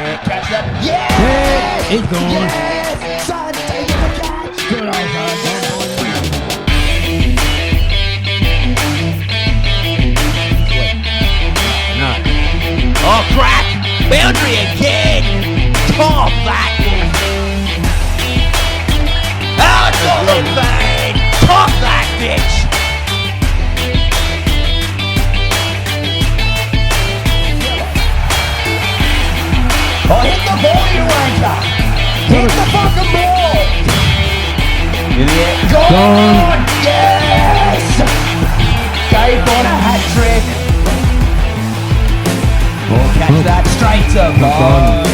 Yeah, catch that. Yes! Yeah, he's gone. Yes! Son, taking the catch. Good old son. No. Oh, crack! Boundary again! Top that! Oh, it's all in vain! Top that, bitch! Oh, hit the ball, you wanker! Hit the fucking ball! Yeah, gone! Yes! Dave on a hat trick! Oh, catch that straight to goal!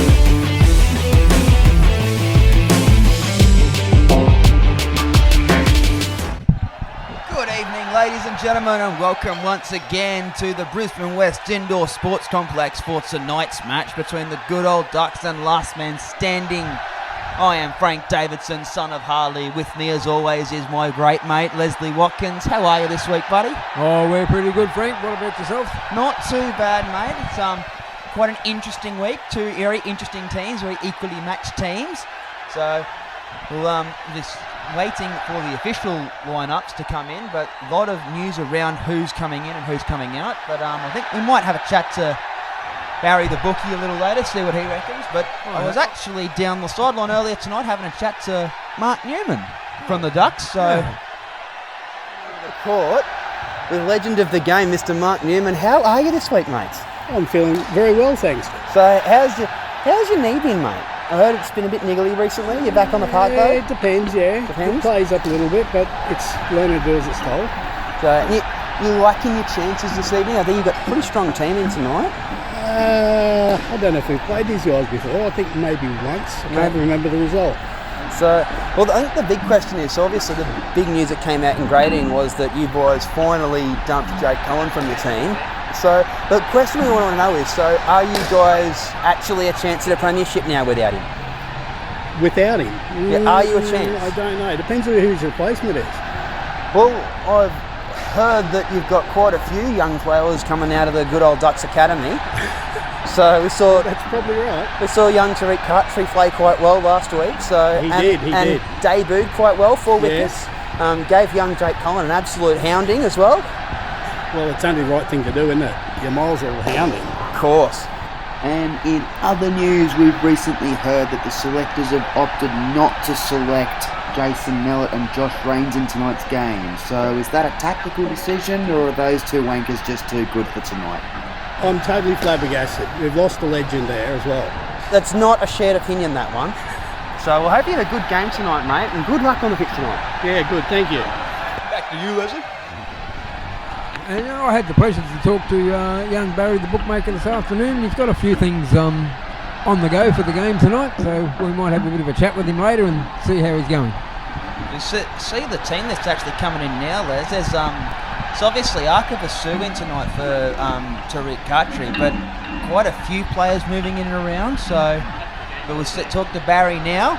Good evening, ladies and gentlemen, and welcome once again to the Brisbane West Indoor Sports Complex for tonight's match between the good old Ducks and Last Man Standing. I am Frank Davidson, son of Harley. With me, as always, is my great mate, Leslie Watkins. How are you this week, buddy? Oh, we're pretty good, Frank. What about yourself? Not too bad, mate. It's quite an interesting week. Two very interesting teams, very equally matched teams. So we'll just waiting for the official lineups to come in, but a lot of news around who's coming in and who's coming out. But I think we might have a chat to Barry the bookie a little later, see what he reckons. But I was actually down the sideline earlier tonight having a chat to Mark Newman from the Ducks. So The court with legend of the game, Mr. Mark Newman. How are you this week, mate? I'm feeling very well, thanks. So how's your knee been, mate? I heard it's been a bit niggly recently. You're back on the park, though? It depends, yeah. Depends? It plays up a little bit, but it's learning to do as it's told. So you're liking your chances this evening? I think you've got a pretty strong team in tonight. I don't know if we've played these guys before. I think maybe once. I can't remember the result. So, well, I think the big question is, so obviously the big news that came out in grading was that you boys finally dumped Jake Cohen from your team. So the question we want to know is, so are you guys actually a chance at a premiership now without him? Without him? Yeah, are you a chance? I don't know. It depends on who his replacement is. Well, I've heard that you've got quite a few young players coming out of the good old Ducks Academy. So we saw That's probably right. we saw young Tariq Cartry play quite well last week. So He and did. debuted quite well for wickets. Yes. Gave young Jake Cullen an absolute hounding as well. Well, it's only the right thing to do, isn't it? Your miles are hounding. Of course. And in other news, we've recently heard that the selectors have opted not to select Jason Mellett and Josh Rains in tonight's game. So is that a tactical decision, or are those two wankers just too good for tonight? I'm totally flabbergasted. We've lost a legend there as well. That's not a shared opinion, that one. So we'll hope you have a good game tonight, mate, and good luck on the pitch tonight. Yeah, good. Thank you. back to you, Leslie. And I had the pleasure to talk to young Barry the bookmaker this afternoon. He's got a few things on the go for the game tonight, so we might have a bit of a chat with him later and see how he's going. You see the team that's actually coming in now, Les. There's it's obviously Arka Basu in tonight for Tariq Cartry, but quite a few players moving in and around. So we'll talk to Barry now.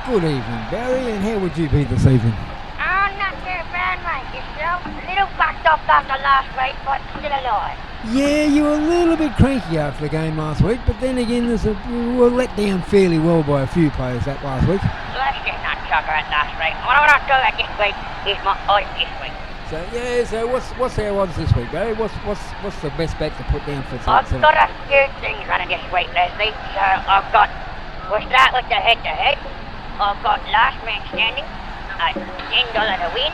Good evening, Barry, and how would you be this evening? Oh, not too bad, mate. Yourself? A little fucked off after last week, but still alive. Yeah, you were a little bit cranky after the game last week, but then again, we were let down fairly well by a few players that last week. Let's get that sucker at last week. What I want to do at this week is my odds this week. So what's our odds this week, Barry? What's the best bet to put down for I've tonight? got a few things running this week, Leslie. So we'll start with the head-to-head. I've got Last Man Standing at $10 to win.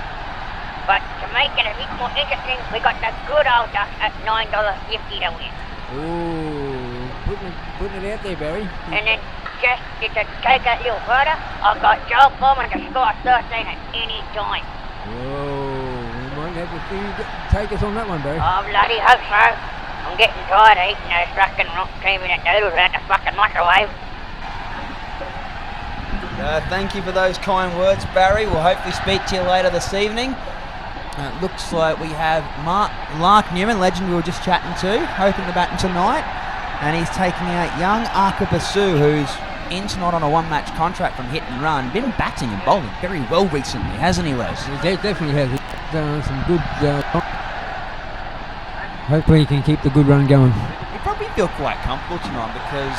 But to make it a bit more interesting, we got the good old Ducks at $9.50 to win. Ooh, putting it out there, Barry. And then just to take it a little further, I've got Joel Foreman to score 13 at any time. Whoa, we might have to take us on that one, Barry. I bloody hope so. I'm getting tired of eating those fucking rock cream-in noodles out the fucking microwave. Thank you for those kind words, Barry. We'll hopefully speak to you later this evening. Looks like we have Mark Newman, legend we were just chatting to, hoping to bat tonight. And he's taking out young Arka Basu, who's in tonight on a one-match contract from hit and run. Been batting and bowling very well recently, hasn't he, Les? He definitely has some good. Hopefully, he can keep the good run going. You probably feel quite comfortable tonight because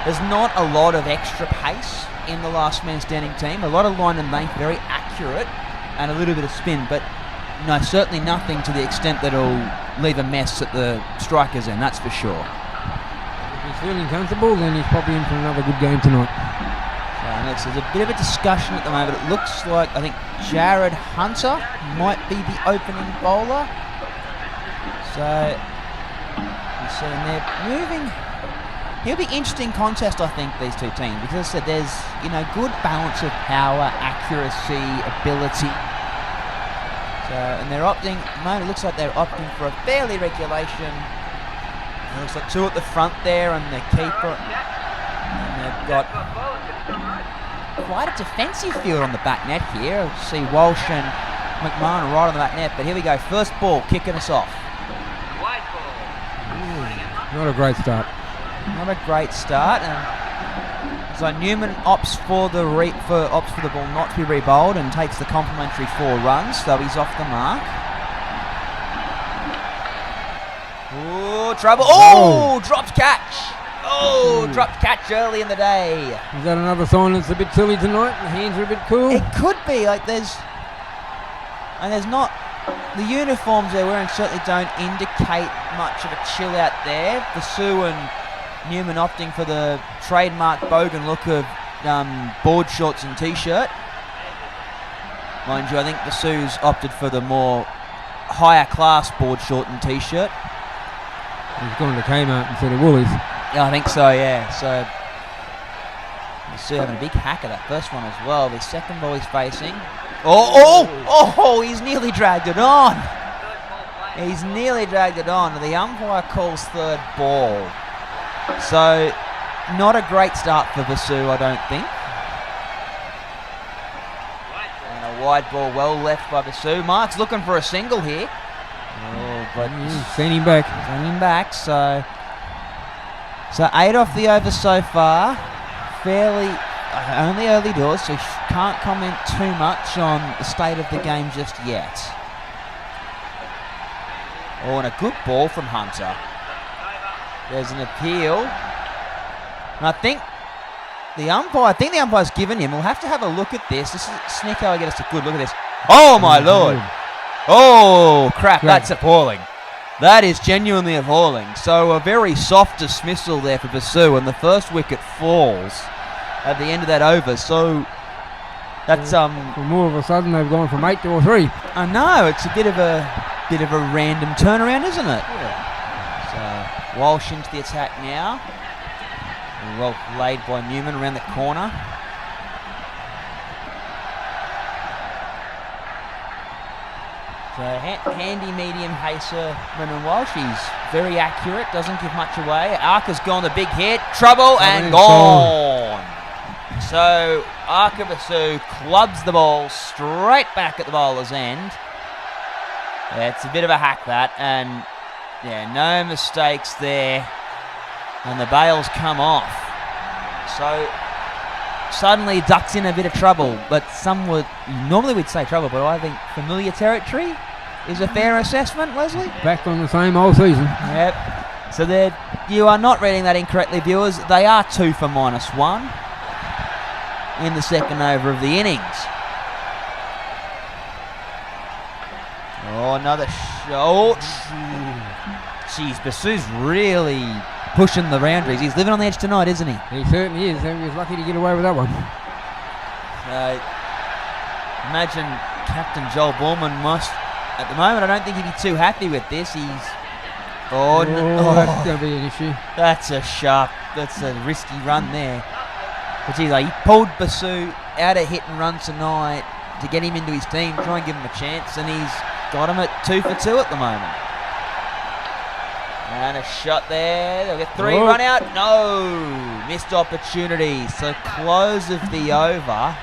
there's not a lot of extra pace in the last man standing team. A lot of line and length, very accurate, and a little bit of spin, but no, certainly nothing to the extent that will leave a mess at the strikers end, that's for sure. If he's feeling comfortable, then he's probably in for another good game tonight. So there's a bit of a discussion at the moment. It looks like, I think, Jared Hunter might be the opening bowler. So, you see they're moving. It'll be interesting contest, I think, these two teams, because as I said, there's good balance of power, accuracy, ability. So, and they're opting. At the moment, it looks like they're opting for a fairly regulation. It looks like two at the front there, and the keeper. And they've got quite a defensive field on the back net here. You see Walsh and McMahon right on the back net. But here we go, first ball kicking us off. Not a great start. Not a great start, and so Newman opts for the ball not to be rebowled and takes the complimentary 4 runs, so he's off the mark. Oh, trouble! Oh, dropped catch! Oh, dropped catch early in the day. Is that another sign it's a bit silly tonight? The hands are a bit cool. It could be there's not. The uniforms they're wearing certainly don't indicate much of a chill out there. Basu and Newman opting for the trademark bogan look of board shorts and t-shirt. Mind you, I think Basu's opted for the more higher class board short and t-shirt. He's gone to Kmart instead of Woolies. Yeah, I think so, yeah. So Basu having a big hack at that first one as well. The second ball he's facing. Oh, he's nearly dragged it on. He's nearly dragged it on. The umpire calls third ball. So, not a great start for Basu, I don't think. And a wide ball well left by Basu. Mark's looking for a single here. Oh, but send him back. Send him back. So 8 off the over so far. Fairly only early doors, so can't comment too much on the state of the game just yet. Oh, and a good ball from Hunter. There's an appeal. And I think the umpire's given him. We'll have to have a look at this. This is Snicko, I get us a good look at this. Oh, my Lord. Oh, crap. That's appalling. That is genuinely appalling. So a very soft dismissal there for Basu, and the first wicket falls at the end of that over. So that's from all of a sudden they've gone from 8 to 3. I know, it's a bit of a random turnaround, isn't it? Yeah. So Walsh into the attack now. Well laid by Newman around the corner. So handy medium pacer Brendan Walsh. He's very accurate, doesn't give much away. Arca's gone the big hit, trouble and gone. So Arca Basu clubs the ball straight back at the bowler's end. Yeah, it's a bit of a hack that, and yeah, no mistakes there. And the bails come off. So suddenly Ducks in a bit of trouble, but normally we'd say trouble, but I think familiar territory is a fair assessment, Leslie. Back on the same old season. Yep. So you are not reading that incorrectly, viewers. They are 2 for -1 in the second over of the innings. Oh, another shot. Jeez, Basu's really pushing the boundaries. He's living on the edge tonight, isn't he? He certainly is. He was lucky to get away with that one. Imagine Captain Joel Borman must, at the moment, I don't think he'd be too happy with this. That's going to be an issue. That's a risky run there. But geez, he pulled Basu out of hit and run tonight to get him into his team, try and give him a chance, and he's got him at 2 for 2 at the moment. And a shot there. They'll get 3 run out. No, missed opportunity. So close of the over.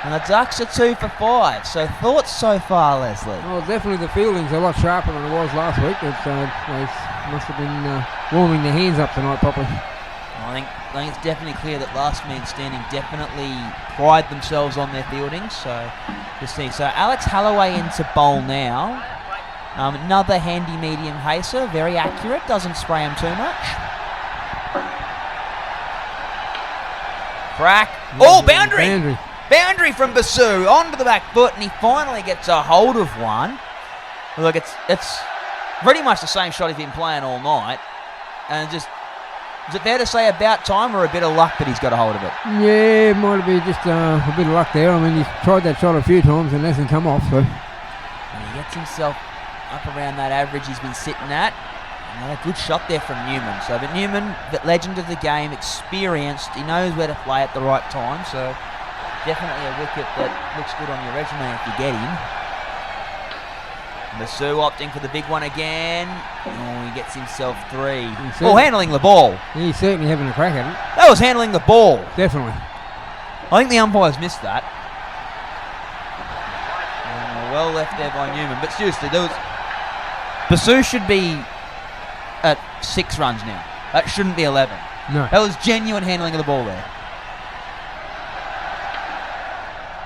And the Ducks are 2 for 5. So thoughts so far, Leslie? Well, definitely the fielding's a lot sharper than it was last week. They must have been warming their hands up tonight properly. I think it's definitely clear that last man standing definitely pride themselves on their fielding. So we'll see. So Alex Holloway into bowl now. Another handy medium pacer, very accurate, doesn't spray him too much. Crack. Oh, boundary! Boundary from Basu onto the back foot, and he finally gets a hold of one. Look, it's pretty much the same shot he's been playing all night. And just, is it fair to say about time or a bit of luck that he's got a hold of it? Yeah, it might be just a bit of luck there. I mean, he's tried that shot a few times and it hasn't come off. So. And he gets himself up around that average he's been sitting at. Another good shot there from Newman. So, but Newman, the legend of the game, experienced. He knows where to play at the right time. So definitely a wicket that looks good on your resume if you get him. Masu opting for the big one again. Oh, he gets himself 3. Handling the ball. He's certainly having a crack at it. That was handling the ball. Definitely. I think the umpires missed that. Well left there by Newman. But seriously, Basu should be at 6 runs now. That shouldn't be 11. No. That was genuine handling of the ball there.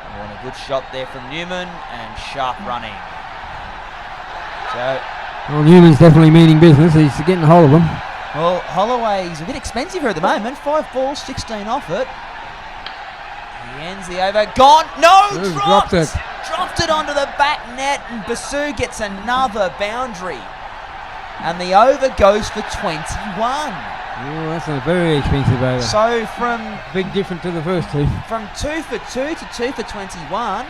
Oh, and a good shot there from Newman and sharp running. So, well, Newman's definitely meaning business. He's getting a hold of him. Well, Holloway's a bit expensive here at the moment. 5 balls, 16 off it. He ends the over. Gone. No, dropped it. Dropped it onto the back net, and Basu gets another boundary. And the over goes for 21. Oh, that's a very expensive over. So from big difference to the first two. From 2 for 2 to 2 for 21.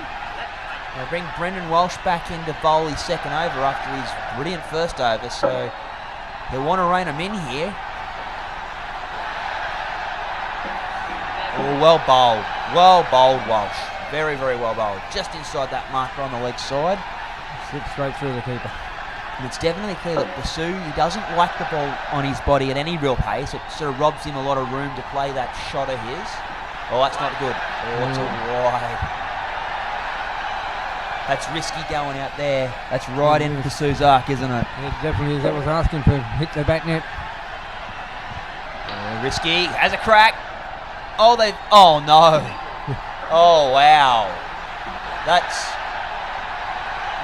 They'll bring Brendan Walsh back into bowl his second over after his brilliant first over. So he'll want to rein him in here. Oh, well bowled. Well bowled, Walsh. Very, very well bowled. Just inside that marker on the leg side. Slipped straight through the keeper. And it's definitely clear that Basu, he doesn't like the ball on his body at any real pace. It sort of robs him a lot of room to play that shot of his. Oh, that's not good. Oh, it's a wide. That's risky going out there. That's right in Basu's arc, isn't it? It definitely is. That was asking to hit the back net. Oh, risky. Has a crack. Oh, no. Oh, wow. That's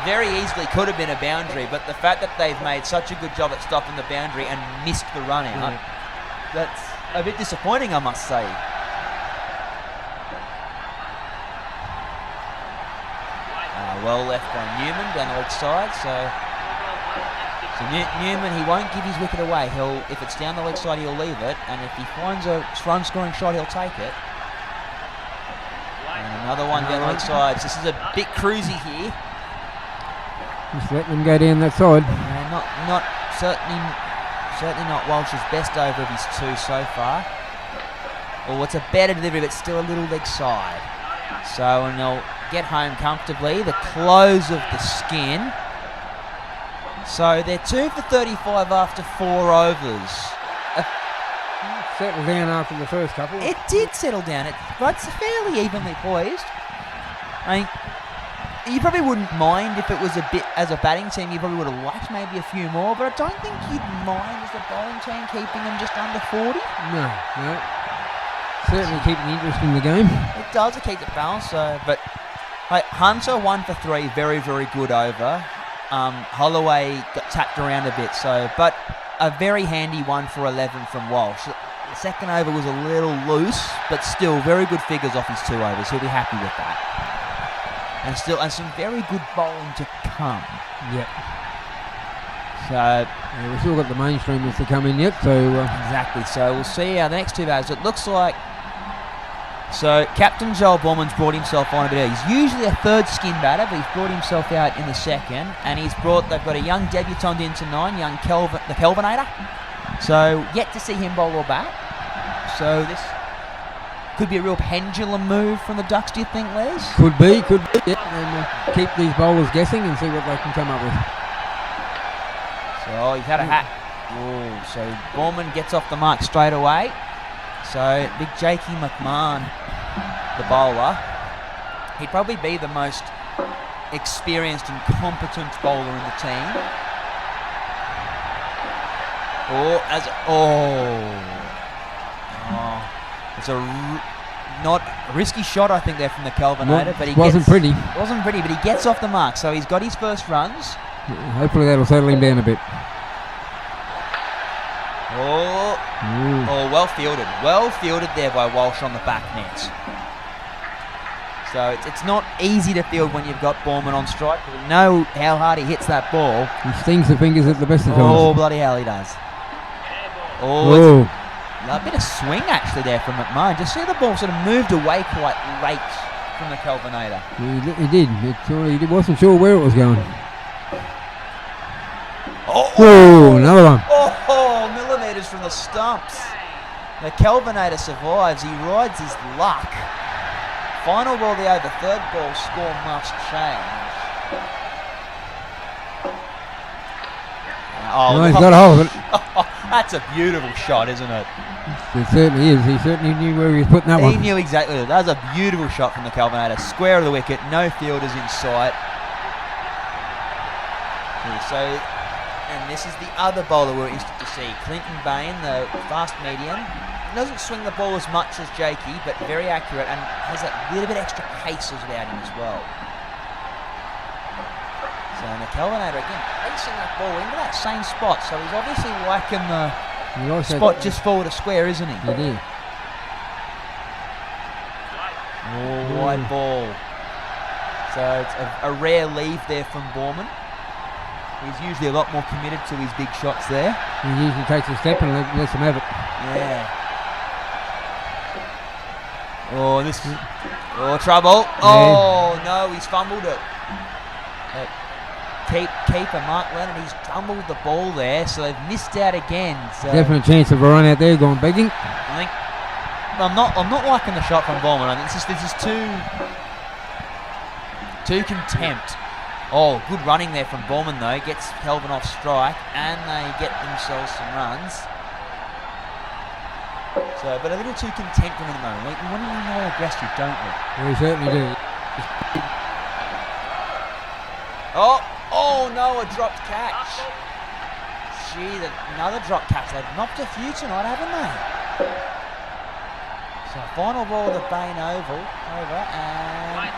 very easily could have been a boundary, but the fact that they've made such a good job at stopping the boundary and missed the run out, that's a bit disappointing, I must say. Well left by Newman down the leg side, so Newman, he won't give his wicket away. If it's down the leg side, he'll leave it, and if he finds a run-scoring shot, he'll take it. And another one down the leg side. So this is a bit cruisy here. Just letting them go down that side. Certainly not Walsh's best over of his 2 so far. Oh, it's a better delivery, but still a little leg side. So, and they'll get home comfortably. The close of the skin. So they're 2 for 35 after 4 overs. Settled down after the first couple. It did settle down. It's fairly evenly poised. I mean, you probably wouldn't mind if it was a bit, as a batting team, you probably would have liked maybe a few more, but I don't think you'd mind as a bowling team keeping them just under 40. No. Certainly keeping the interest in the game. It does, it keeps it balanced, but Hunter 1 for 3, very, very good over. Holloway got tapped around a bit, but a very handy 1 for 11 from Walsh. The second over was a little loose, but still very good figures off his 2 overs. He'll be happy with that. And some very good bowling to come. Yep. So we've still got the mainstreamers to come in yet. So exactly. So we'll see how the next 2 batters. It looks like. So Captain Joel Borman's brought himself on a bit early. He's usually a 3rd skin batter, but he's brought himself out in the 2nd, and they've got a young debutant into 9, young the Kelvinator. So yet to see him bowl or bat. So this could be a real pendulum move from the Ducks, do you think, Les? Could be. Yeah, and keep these bowlers guessing and see what they can come up with. So he's had a hat. Ooh, so Borman gets off the mark straight away. So big Jakey McMahon, the bowler, he'd probably be the most experienced and competent bowler in the team. It's a not a risky shot, I think, there from the Kelvinator, but he wasn't pretty. Wasn't pretty, but he gets off the mark, so he's got his first runs. Hopefully that'll settle him down a bit. Oh, well fielded there by Walsh on the back net. So it's not easy to field when you've got Borman on strike. We know how hard he hits that ball. He stings the fingers at the best of times. Oh, bloody hell he does. Oh. A bit of swing actually there from McMahon. Just see the ball sort of moved away quite late from the Kelvinator. He did. He wasn't sure where it was going. Oh, another one. Oh, millimetres from the stumps. The Kelvinator survives. He rides his luck. Final ball the over. Third ball score must change. Oh, he's got a hold of it. That's a beautiful shot, isn't it? It certainly is. He certainly knew where he was putting that one. He knew exactly. That was a beautiful shot from the Kelvinator. Square of the wicket. No fielders in sight. So, and this is the other bowler we're interested to see. Clinton Bain, the fast medium. Doesn't swing the ball as much as Jakey, but very accurate and has a little bit extra pace about him as well. So the Kelvinator again placing that ball into that same spot. So he's obviously liking the spot just forward of square, isn't he? He did. Oh, wide ball. So it's a rare leave there from Borman. He's usually a lot more committed to his big shots there. He usually takes a step and lets him have it. Yeah. Oh, this is... Oh, trouble. Oh, no, he's fumbled it. Keeper Mark Leonard, he's tumbled the ball there, so they've missed out again. So definite chance of a run out there going begging. I think... I'm not liking the shot from Borman. I think this is too contempt. Oh, good running there from Borman though. Gets Kelvin off strike, and they get themselves some runs. So, but a little too content from the moment. We want to be more aggressive, don't we? We certainly do. Oh no, a dropped catch. Gee, another dropped catch. They've knocked a few tonight, haven't they? So, final ball of the Bain over, and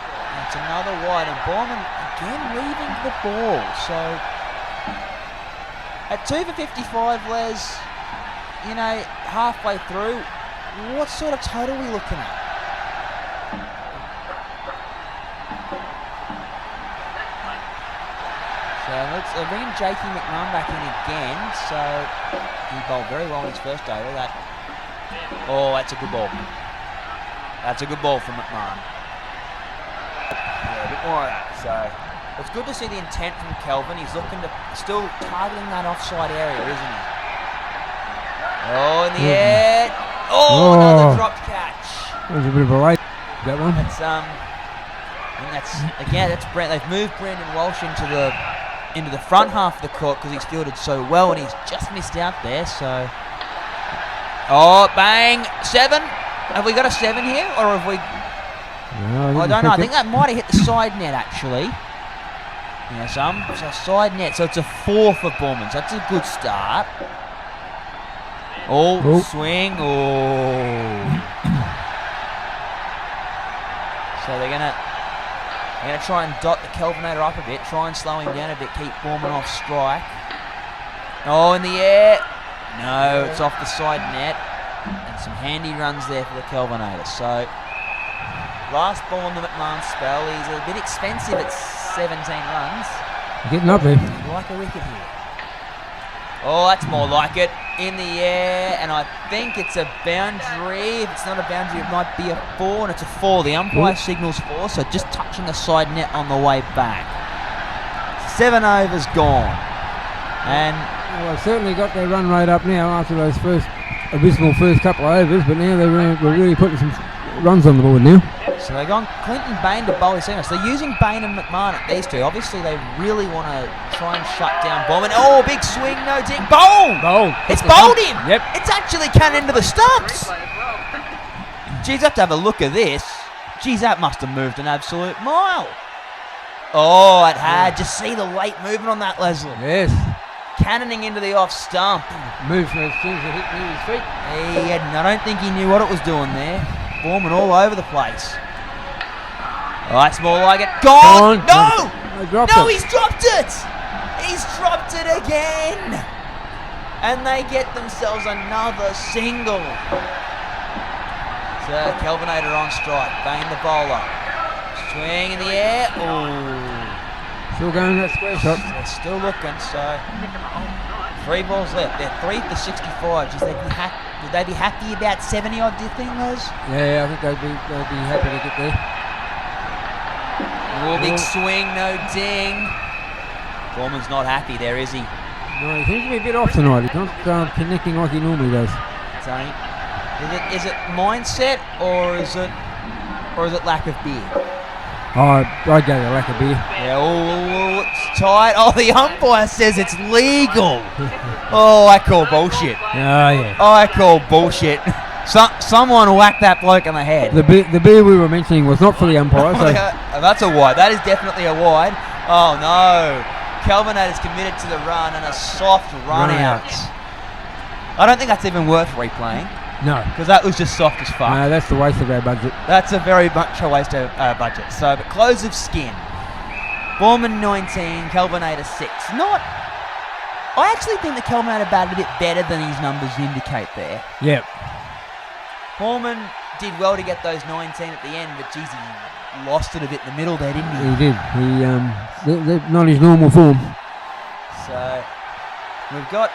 it's another wide, and Borman again weaving the ball. So at 2 for 55, Les, you know, halfway through, what sort of total are we looking at? So let's bring Jakey McMahon back in again. So he bowled very well in his first over. That's a good ball. That's a good ball from McMahon. Yeah, a bit more of that. So it's good to see the intent from Kelvin. He's looking to still targeting that offside area, isn't he? Oh, in the air. Oh, another dropped catch. That was a bit of a late, that one. That's Brent. They've moved Brendan Walsh into the front half of the court because he's fielded so well, and he's just missed out there. So, bang, 7. Have we got a 7 here, or have we? No, I don't know. I think that might have hit the side net actually. Yeah, so side net. So it's a 4 for Borman. So that's a good start. Swing. So they're gonna try and dot the Kelvinator up a bit, try and slow him down a bit, keep Borman off strike. Oh, in the air. No, it's off the side net. And some handy runs there for the Kelvinator. So, last ball on the McMahon spell. He's a bit expensive at 17 runs. Getting up there. Like a wicket here. Oh, that's more like it. In the air, and I think it's a boundary. If it's not a boundary, it might be a 4, and it's a 4. The umpire signals 4, so just touching the side net on the way back. 7 overs gone. And well, they've certainly got their run rate up now after those abysmal first couple of overs, but now we're really putting some runs on the board now. So they've gone Clinton Bain to bowl his centre. So they're using Bain and McMahon at these two. Obviously, they really want to try and shut down Borman. Oh, big swing, no ding. Bowl! It's bowled him! Yep. It's actually canned into the stumps! Geez, I have to have a look at this. Geez, that must have moved an absolute mile. Oh, it had. Just see the late movement on that, Leslie. Yes. cannoning into the off stump. Moves as soon as it hit near his feet. I don't think he knew what it was doing there. Foreman all over the place. Oh, that's more like it. Gone! No! No, he's dropped it! He's dropped it again! And they get themselves another single. So Kelvinator on strike. Bain the bowler. Swing in the air. Ooh. Still going that square shot. They're still looking, so 3 balls left. They're 3 for 65. Would they be happy about 70 odd, do you think, Les? Yeah, I think they'd be happy to get there. Oh, big swing, no ding. Foreman's not happy there, is he? No, he seems to be a bit off tonight. He's not connecting like he normally does. Tony, is it mindset or is it lack of beer? Oh, I'd go the lack of beer. Yeah, oh, it's tight. Oh, the umpire says it's legal. Oh, I call bullshit. Oh, yeah. Oh, I call bullshit. Someone whacked that bloke on the head. The beer we were mentioning was not for the umpire. So. That's a wide. That is definitely a wide. Oh, no. Kelvinator's committed to the run and a soft run out. I don't think that's even worth replaying. No. Because that was just soft as fuck. No, that's the waste of our budget. That's a very much a waste of budget. So, but close of skin. Foreman 19, Kelvinator 6. I actually think the Kelvinator batted a bit better than his numbers indicate there. Yep. Foreman did well to get those 19 at the end, but geez, he lost it a bit in the middle there, didn't he? He did. They're not his normal form. So we've got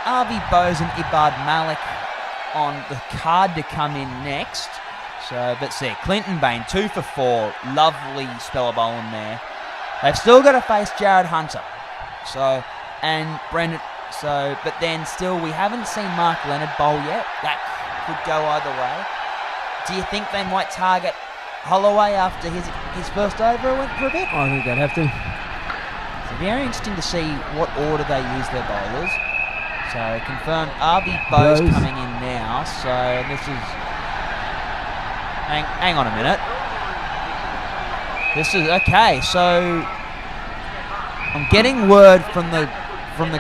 Arby Bose and Ibad Malik on the card to come in next. So, but see, Clinton Bain 2 for 4, lovely spell of bowling there. They've still got to face Jared Hunter. So, and Brendan. So, but then still, we haven't seen Mark Leonard bowl yet. That could go either way. Do you think they might target Holloway after his first over went for a bit? I think they'd have to. So very interesting to see what order they use their bowlers. So confirmed Arby Bose coming in now. So this is hang on a minute. This is okay. So I'm getting word from the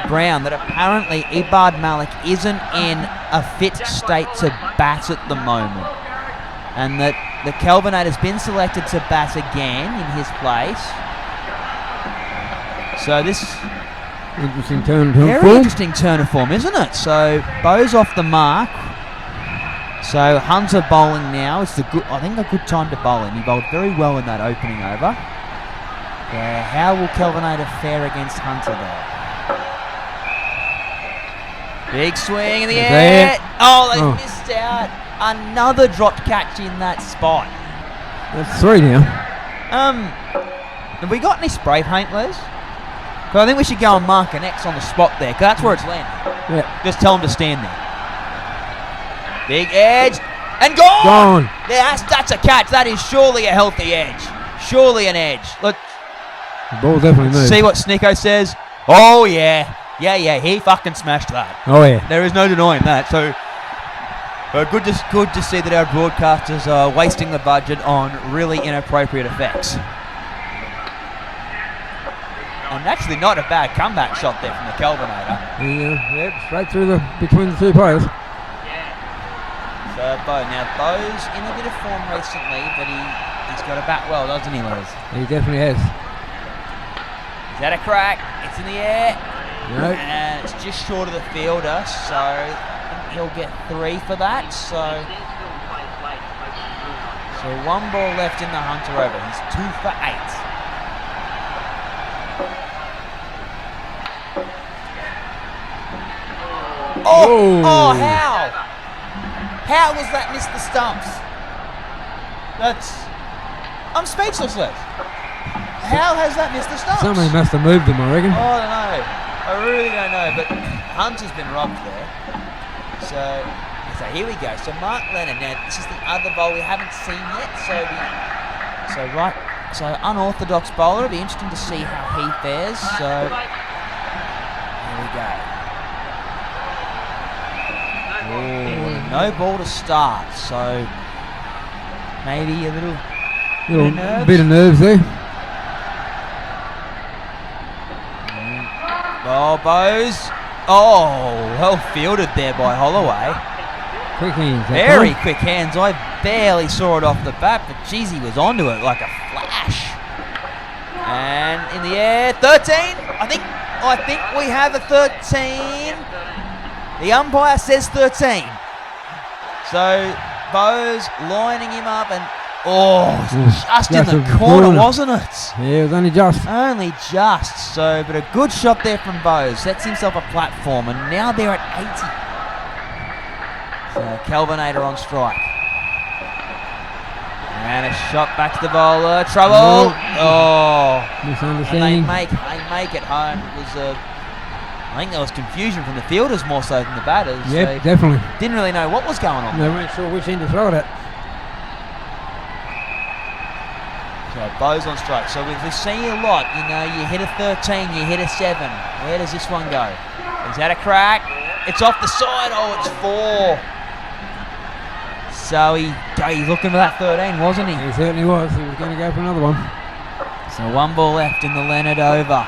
ground that apparently Ibad Malik isn't in a fit state to bat at the moment, and that the Kelvinator's been selected to bat again in his place. So this interesting turn of very form. interesting turn of form, isn't it? So Bose off the mark. So Hunter bowling now. It's I think a good time to bowl him. He bowled very well in that opening over. How will Kelvinator fare against Hunter though? Big swing in the air. Oh, they missed out. Another dropped catch in that spot. That's 3 now. Have we got any spray paint, Les? But I think we should go and mark an X on the spot there, because that's where it's landing. Yeah. Just tell them to stand there. Big edge. And gone! That's a catch. That is surely a healthy edge. Surely an edge. Let's The ball definitely moved. see what Snicko says. Oh, yeah. Yeah, he fucking smashed that. Oh, yeah. There is no denying that. So, good to see that our broadcasters are wasting the budget on really inappropriate effects. And actually not a bad comeback shot there from the Kelvinator. Straight through between the 2 players. So, Bo's in a bit of form recently, but he's got a bat well, doesn't he, Les? He definitely has. Is that a crack? It's in the air. Nope. And it's just short of the fielder, so I think he'll get 3 for that. So 1 ball left in the Hunter over. He's 2 for 8. Oh, how? How was that missed the stumps? I'm speechless, Les. How has that missed the stumps? Somebody must have moved them, I reckon. Oh, I don't know. I really don't know, but Hunter's been robbed there. So here we go. So Mark Leonard. Now this is the other bowl we haven't seen yet. So unorthodox bowler. It'll be interesting to see how he fares. So here we go. Oh, no ball to start. So maybe a little bit of nerves there. Oh, Oh, Bose. Oh, well fielded there by Holloway. Quick hands. that Very time. quick hands. I barely saw it off the bat, but geez, he was onto it like a flash. And in the air, 13. I think we have a 13. The umpire says 13. So Bose lining him up and just in just the in the corner, corner. wasn't it? Yeah, it was only just. Only just. So, but a good shot there from Bose. Sets himself a platform, and now they're at 80. So Kelvinator on strike. And a shot back to the bowler. Trouble. Oh. And they Misunderstanding. make it home. It was I think there was confusion from the fielders more so than the batters. Yep, They definitely. didn't really know what was going on. They weren't sure which end to throw it at. So Bose on strike. So we've seen a lot. You know, you hit a 13, you hit a 7. Where does this one go? Is that a crack? It's off the side. Oh, it's 4. So he's looking for that 13, wasn't he? He certainly was. He was going to go for another one. So 1 ball left in the Leonard over.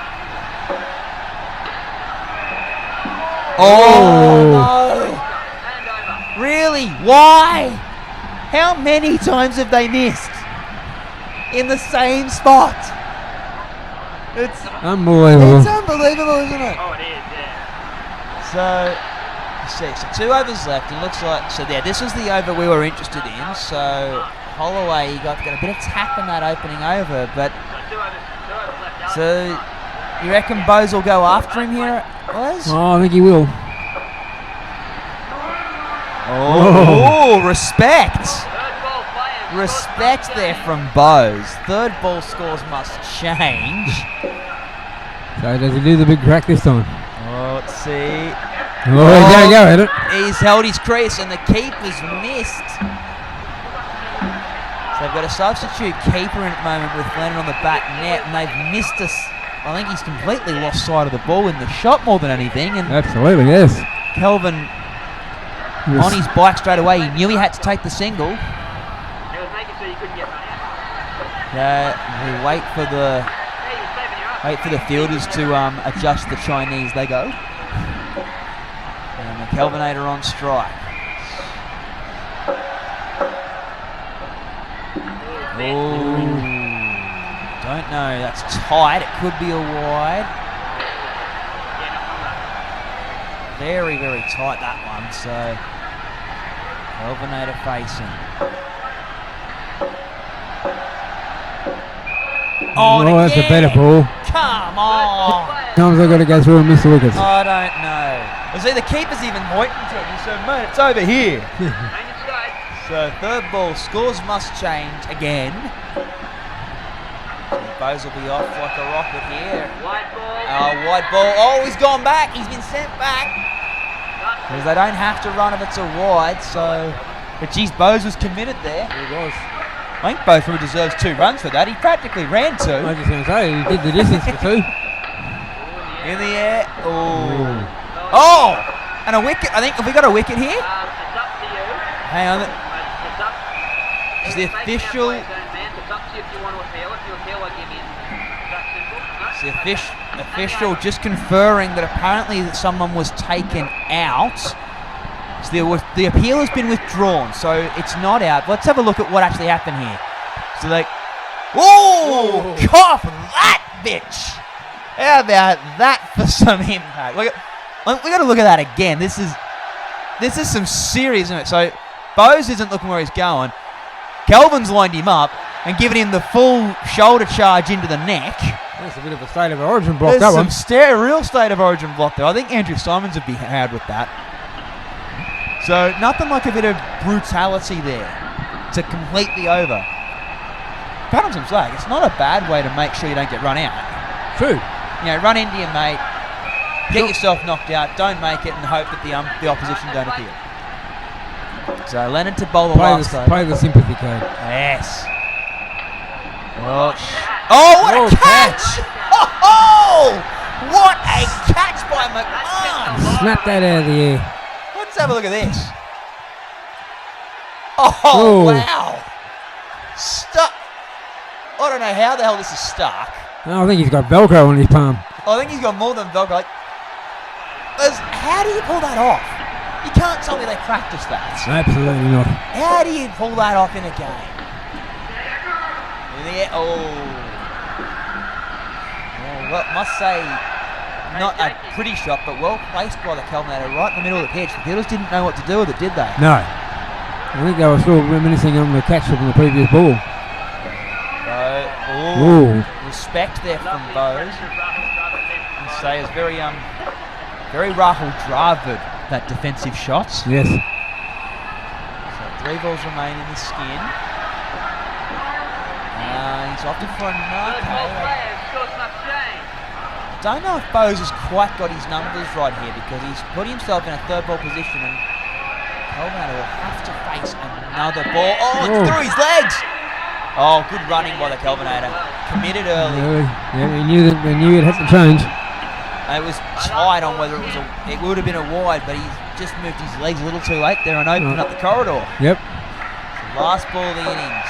Oh, no. Really? Why? How many times have they missed? In the same spot. It's Unbelievable. unbelievable, isn't it? Oh, it is, yeah. So, let's see. So 2 overs left. It looks like, so yeah, this was the over we were interested in. So Holloway got a bit of tap in that opening over, but so you reckon Bose will go after him here, Wes? Oh, I think he will. Oh, respect. Respect there from Bose. 3rd ball scores must change. So does he do the big crack this time? Oh, let's see. Oh, he's going to go at it. He's held his crease and the keeper's missed. So they've got a substitute keeper in at the moment with Leonard on the back net, and they've missed us. I think he's completely lost sight of the ball in the shot more than anything. And Absolutely, yes. Kelvin on his bike straight away. He knew he had to take the single. We wait for the fielders to adjust the Chinese. They go. And the Kelvinator on strike. Oh, don't know. That's tight. It could be a wide. Very, very tight that one. So Kelvinator facing. Oh, that's a better ball. Come on. Times I've got to go through and miss the wickets. I don't know. Well, see, the keeper's even pointing to it. He said, mate, it's over here. So 3rd ball, scores must change again. Bose will be off like a rocket here. Wide ball. Oh, he's gone back. He's been sent back. Because they don't have to run if it's a wide. So, but geez, Bose was committed there. He was. I think Bose probably deserves 2 runs for that. He practically ran I 2. was just going to say, he did the distance for 2. In the air. Oh, and a wicket. I think, have we got a wicket here? Hang on. It's the official. It's the official just conferring that apparently that someone was taken out. So the appeal has been withdrawn, so it's not out. Let's have a look at what actually happened here. So they, cough that bitch. How about that for some impact? We got to look at that again. This is some serious, isn't it? So Bose isn't looking where he's going. Kelvin's lined him up and given him the full shoulder charge into the neck. That's a bit of a state of origin block, There's that some one. real state of origin block there. I think Andrew Simons would be had with that. So nothing like a bit of brutality there to complete the over. Cut on some slack. It's not a bad way to make sure you don't get run out. True. You know, run into your mate, get yourself knocked out, don't make it, and hope that the opposition don't appeal. So Leonard to bowl the last over. Play the sympathy code. Yes. Oh, what a catch! Oh, what a catch by McMahon! Snap that out of the air. Let's have a look at this. Oh, wow. Stuck. I don't know how the hell this is stuck. I think he's got Velcro on his palm. I think he's got more than Velcro. Because how do you pull that off? You can't tell me they practice that. Absolutely not. How do you pull that off in a game? Well, must say, not a pretty shot, but well placed by the Kelvinator right in the middle of the pitch. The Beatles didn't know what to do with it, did they? No. I think they were still reminiscing on the catch from the previous ball. Respect there from Bose. And say is very Rahul Dravid, that defensive shots. Yes. So 3 balls remain in the skin. He's opted for a no. I don't know if Bose has quite got his numbers right here because he's put himself in a 3rd ball position and Kelvinator will have to face another ball. Oh, it's through his legs! Oh, good running by the Kelvinator. Committed early. Yeah, they knew it had to change. It was tight on whether it would have been a wide, but he's just moved his legs a little too late there and opened up the corridor. Yep. So last ball of the innings.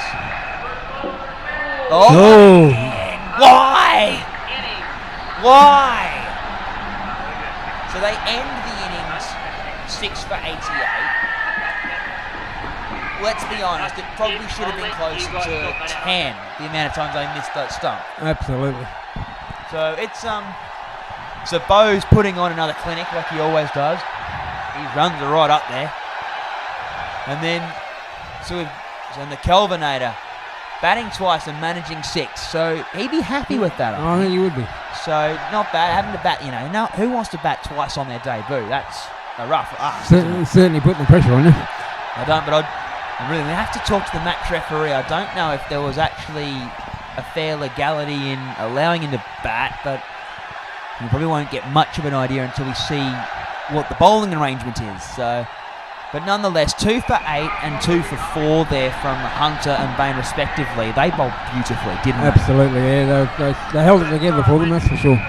Man. Why? So they end the innings 6 for 88. Let's be honest, it probably should have been closer to 10, the amount of times they missed that stump. Absolutely. So it's so Bose putting on another clinic like he always does. His runs are right up there. And then and the Kelvinator batting twice and managing 6. So he'd be happy with that. I think he would be. So not bad. Having to bat, no, who wants to bat twice on their debut? That's a rough ask. Certainly putting the pressure on you. I don't, but I really have to talk to the match referee. I don't know if there was actually a fair legality in allowing him to bat, but we probably won't get much of an idea until we see what the bowling arrangement is. So, but nonetheless, 2 for 8 and 2 for 4 there from Hunter and Bain respectively. They bowled beautifully, didn't they? Absolutely, yeah. They held it together for them, that's for sure.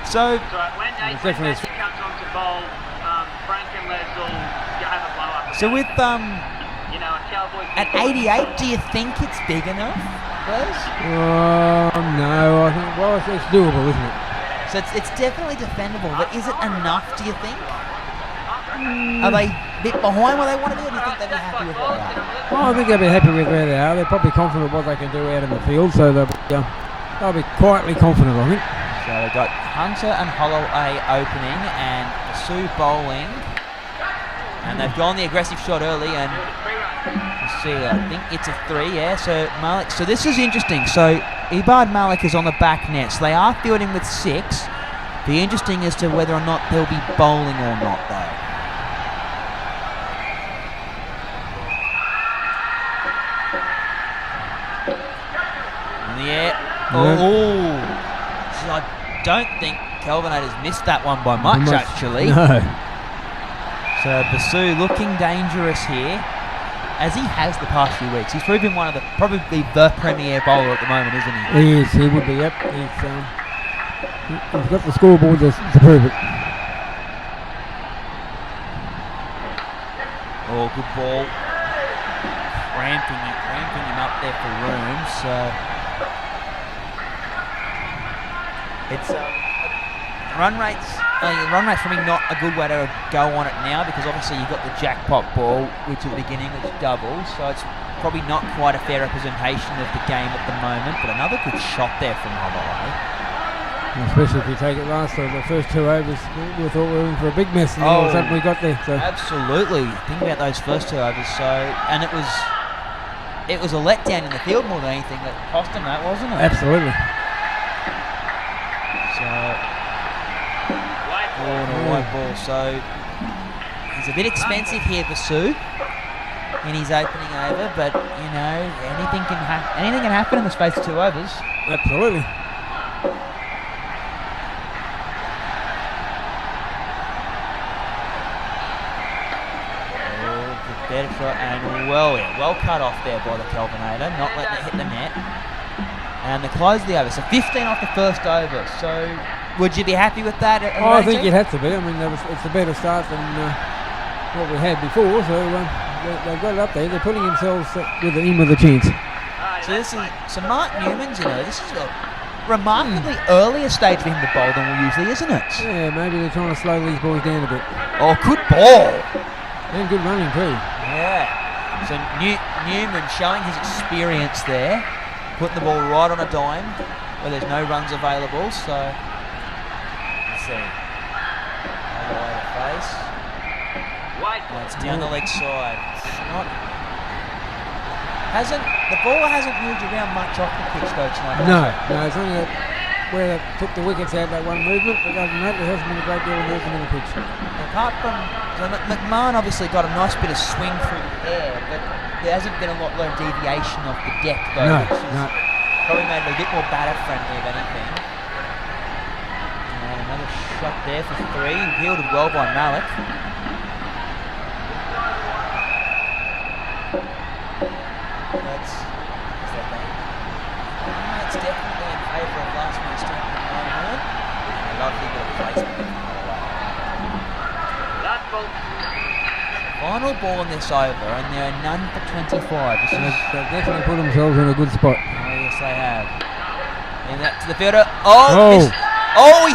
So, when Messi comes on to bowl, Frank and Les will have a blow up. So with At 88, do you think it's big enough, Les? No, I think it's doable, isn't it? So it's definitely defendable, but is it enough, do you think? Are they a bit behind where they want to be, or do you think they'd be happy with where they are? Well, I think they'll be happy with where they are. They're probably confident what they can do out in the field, so they'll be quietly confident, I think. So they've got Hunter and Holloway opening and Sue bowling. And they've gone the aggressive shot early, and you see, I think it's a 3, yeah. So Malik. So this is interesting. So Ibad Malik is on the back net. So they are fielding with 6. Be interesting as to whether or not they'll be bowling or not, though. In the air. So I don't think Kelvinator's missed that one by much, actually. No. So Basu looking dangerous here, as he has the past few weeks. He's proven probably the premier bowler at the moment, isn't he? He is. He would be. Yep. He's got the scoreboard to prove it. Oh, good ball. Cramping him up there for room. So it's run rates probably not a good way to go on it now, because obviously you've got the jackpot ball, which at the beginning was doubles, so it's probably not quite a fair representation of the game at the moment. But another good shot there from Holloway. Especially if you take it last time, the first 2 overs, we thought we were in for a big mess, and all of a sudden we got there. So. Absolutely. Think about those first 2 overs. So, and it was a letdown in the field more than anything that cost him that, wasn't it? Absolutely. So, white ball. So he's a bit expensive here, Basu, in his opening over. But anything can happen in the space of 2 overs. Absolutely. Better shot, and well cut off there by the Kelvinator, not letting it hit the net. And the close of the over, so 15 off the first over. So would you be happy with that? I think you'd have to be. I mean, it's a better start than what we had before, so they've got it up there. They're putting themselves in with a chance. So Mark Newman's, this is remarkably earlier stage for him to bowl than we usually, isn't it? Yeah, maybe they're trying to slow these boys down a bit. Oh, good ball. And good running too. Yeah. So Newman showing his experience there, putting the ball right on a dime where there's no runs available. So let's see. Other way to face. It's down the leg side. The ball hasn't moved around much off the pitch though tonight. No, it's only that where they took the wickets out, that one movement, but other than that, there hasn't been a great deal of movement in the pitch. Apart from, so McMahon obviously got a nice bit of swing through the air, but there hasn't been a lot of deviation off the deck though, No, which is no. probably made it a bit more batter friendly if anything. And another shot there for 3, fielded well by Malik. That's definitely in favour of last man standing at 9-1. And a lovely bit of placement. Last ball. Final ball in this over, and there are none for 25. This is, They've definitely put themselves in a good spot. oh yes, they have. And that to the fielder. Oh, he's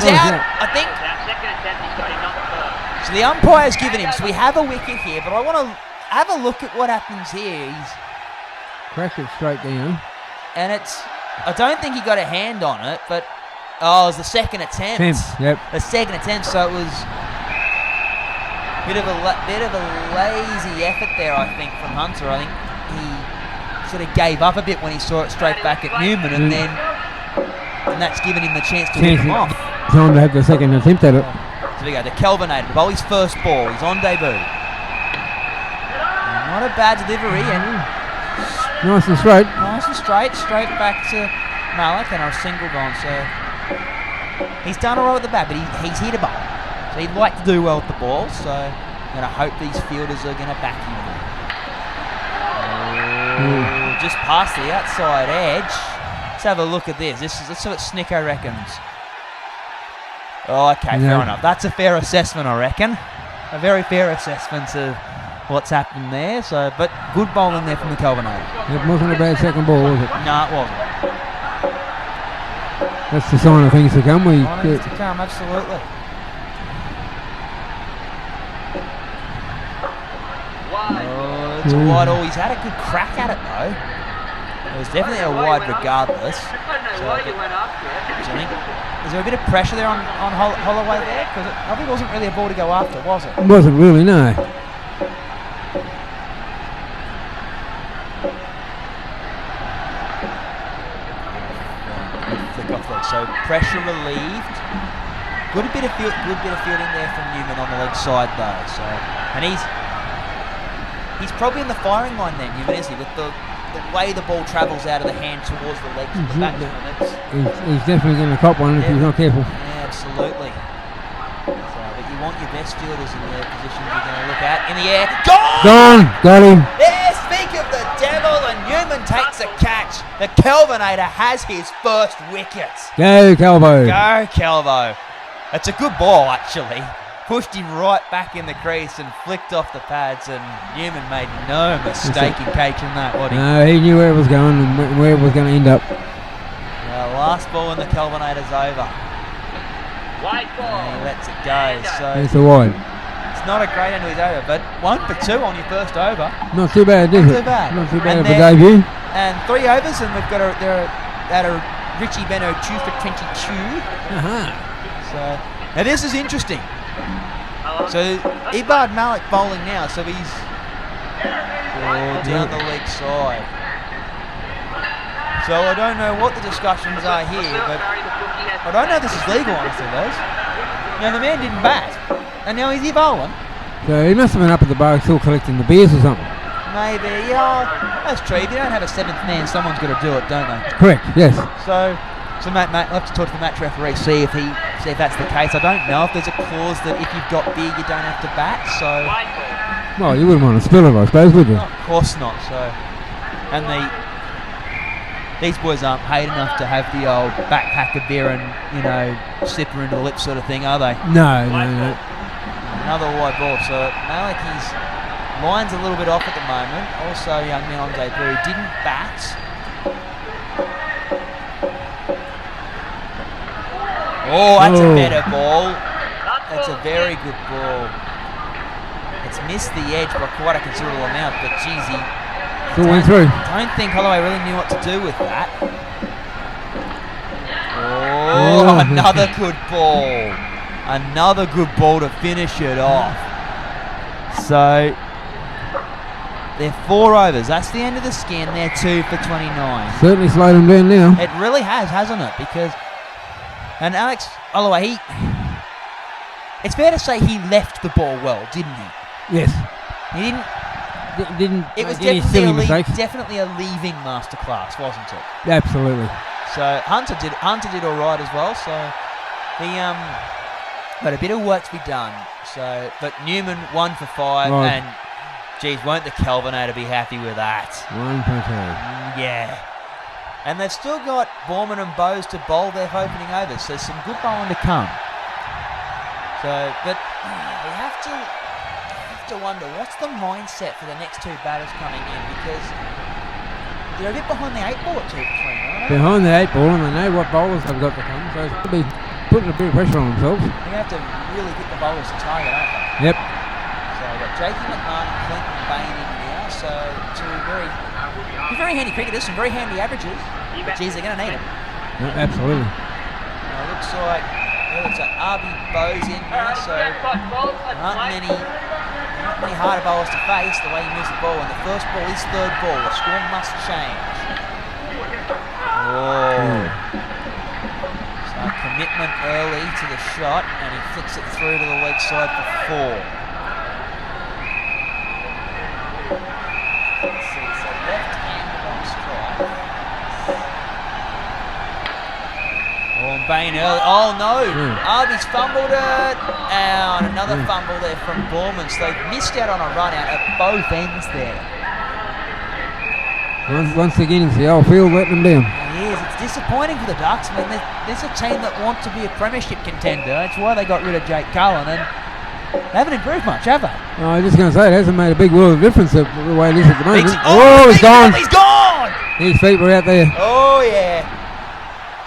he's out. out. I think. That second attempt, he's got him not first. So the umpire's given him. So we have a wicket here, but I want to have a look at what happens here. Cracked it straight down. And it's. I don't think he got a hand on it, but it was the second attempt. Yep. The second attempt, so it was bit of a lazy effort there, I think, from Hunter. I think he sort of gave up a bit when he saw it straight back at Newman, and that's given him the chance to whip him off. Time to have the second attempt at it. So we go, the Kelvinator to bowl his first ball. He's on debut. And not a bad delivery, and Nice and straight. nice and straight back to Malik, and a single gone. So he's done all right with the bat, but he's here to bowl. So he'd like to do well with the ball, so I'm going to hope these fielders are going to back him there. Just past the outside edge. Let's have a look at this. Let's see what Snicko reckons. Oh, okay, fair enough. That's a fair assessment, I reckon. A very fair assessment of what's happened there. So, but good bowling there from the Kelvinator. It wasn't a bad second ball, was it? No, it wasn't. That's the sign of things to come. Things to come, absolutely. Oh, it's a wide. Oh, he's had a good crack at it though. It was definitely a wide regardless. I don't know why you went after it. Is there a bit of pressure there on Holloway there? Because it probably wasn't really a ball to go after, was it? It wasn't really, no. Flick off there. So pressure relieved. Good bit of fielding there from Newman on the leg side though. So, and he's probably in the firing line there, Newman, isn't he? With the way the ball travels out of the hand towards the legs of the batsman. He's definitely going to cop one if he's not careful. Yeah, absolutely. So, but you want your best fielders in the positions you're going to look at. In the air. Gone! Got him! There, speak of the devil, and Newman takes a catch. The Kelvinator has his first wicket. Go, Calvo! Go, Calvo. It's a good ball, actually. Pushed him right back in the crease and flicked off the pads, and Newman made no mistake in catching that, what he? No, he knew where it was going and where it was going to end up. Last ball and the Kelvinator's over. Wide ball. And he lets it go, so It's a wide. it's not a great end to his over, but 1 for 2 on your first over. Not too bad, is Not it? too bad. Not too bad And of a then- debut. And 3 overs, and we've got a Richie Beno 2 for 22. So now this is interesting. So Ibad Malik bowling now, so he's down the leg side. So I don't know what the discussions are here, but I don't know if this is legal, honestly, Les. Now the man didn't bat, and now he's here bowling. So he must have been up at the bar still collecting the beers or something. Maybe, yeah, that's true. If you don't have a 7th man, someone's got to do it, don't they? Correct, yes. So mate, we'll have to talk to the match referee, see if that's the case. I don't know if there's a clause that if you've got beer, you don't have to bat. So, Wide ball. Well, you wouldn't want to spill it, I suppose, would you? of course not. So, and these boys aren't paid enough to have the old backpack of beer and sip her into the lip sort of thing, are they? No. Another wide ball. So Malik, his line's a little bit off at the moment. Also, young man on debut didn't bat. Oh, that's a Oh. better ball. That's That's a ball. very good ball. It's missed the edge by quite a considerable amount, but geez, he Still went through. don't think Holloway really knew what to do with that. Oh, Oh. another good ball. Another good ball to finish it off. So, they're 4 overs. That's the end of the skin. They're 2 for 29. Certainly slowed him down now. It really has, hasn't it? Because, and Alex Holloway, it's fair to say he left the ball well, didn't he? Yes. He didn't. Didn't It was make any silly mistakes. definitely a leaving masterclass, wasn't it? Absolutely. So Hunter did all right as well. So he got a bit of work to be done. So, but Newman 1 for 5, Right. and geez, won't the Kelvinator be happy with that? 1 for 2. Yeah. And they've still got Borman and Bowes to bowl their opening overs, so some good bowling to come. So, but we have to wonder what's the mindset for the next 2 batters coming in, because they're a bit behind the 8 ball at 2 for 29, aren't they? Behind the 8 ball, and they know what bowlers they've got to come, so it's going to be putting a bit of pressure on themselves. They have to really hit the bowlers to target, aren't they? Yep. So we've got Jakey McMahon and Clinton Bain in now, so 2 very handy cricketers, some very handy averages. But geez, they're going to need them. No, absolutely. It looks like RB Bowes in now, so there aren't many harder bowlers to face the way he moves the ball. And the first ball is 3rd ball. The score must change. Oh. So commitment early to the shot, and he flicks it through to the leg side for 4. Let's see, so left-handed on strike. Oh, and Bain early. Oh no! Arby's fumbled it. And another fumble there from Borman. So they've missed out on a run out at both ends there. Once again, it's the old field letting them down. It is. It's disappointing for the Ducks. I mean, there's a team that want to be a premiership contender. That's why they got rid of Jake Cullen, and they haven't improved much, have they? Oh, I was just going to say, it hasn't made a big world of difference the way it is at the moment. Oh, He's gone. He's gone! His feet were out there. Oh, yeah.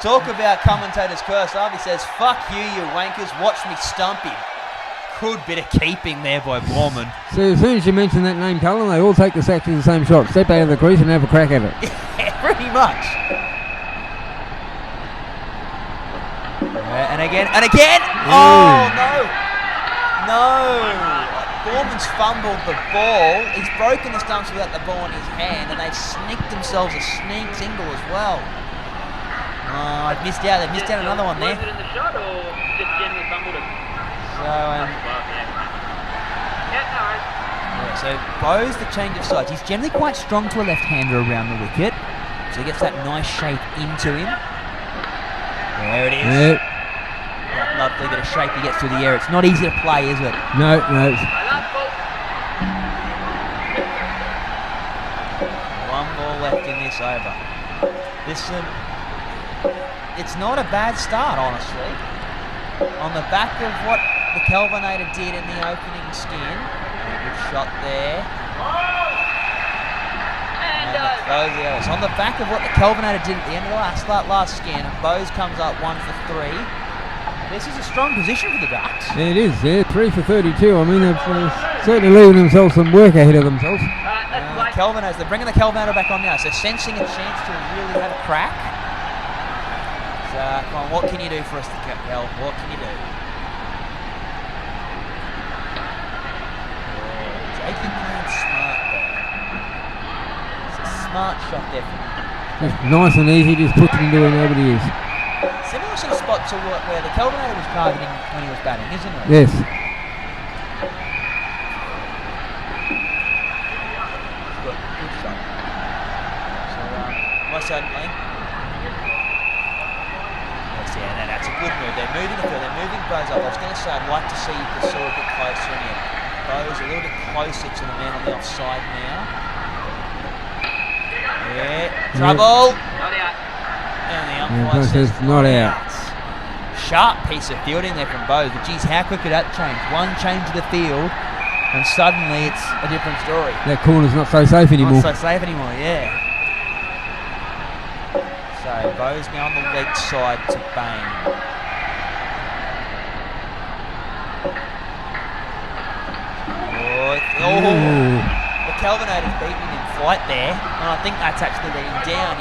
Talk about commentator's curse. Arby says, fuck you, you wankers. Watch me stump him. Good bit of keeping there by Borman. So as soon as you mention that name, Cullen, they all take exactly the same shot. Step out of the crease and have a crack at it. Yeah, pretty much. And again. Oh, no. No. Borman's fumbled the ball. He's broken the stumps without the ball in his hand, and they've sneaked themselves a sneak single as well. Oh, I've missed out. They've missed out another one there. Was it in the shot or just generally fumbled it? So, Yeah, so Bowes the change of sides. He's generally quite strong to a left-hander around the wicket, so he gets that nice shape into him. There it is. Yep. That lovely bit of shape he gets through the air. It's not easy to play, is it? No. One ball left in this over. It's not a bad start, honestly. On the back of what the Kelvinator did in the opening skin. Good shot there. And close the others. On the back of what the Kelvinator did at the end of the last skin, and Bowes comes up 1 for 3. This is a strong position for the Ducks. Yeah, it is. Yeah, 3 for 32. I mean, they're certainly leaving themselves some work ahead of themselves. They're bringing the Kelvinator back on now, so sensing a chance to really have a crack. So, come on, what can you do for us, Kel? What can you do? Jakey playing smart there. It's a smart shot there from him. Just nice and easy, just puts it into where nobody is. Similar sort of spot to where the Kelvinator was targeting when he was batting, isn't it? Yes. Good shot. So, why suddenly? Yes, yeah, that's a good move. They're moving the field. They're moving Bowes up. I was going to say I'd like to see the saw a bit closer in here. Bowes a little bit closer to the man on the offside now. Yeah, trouble. Not out. And the Yeah, umpire Bowes says says not out. Sharp piece of fielding there from Bowes, but geez, how quick could that change? One change of the field, and suddenly it's a different story. That corner's not so safe anymore. Not so safe anymore, yeah. So Bowes now on the leg side to Bain. Ooh. The Kelvinator's beaten him in flight there, and I think that's actually letting him down.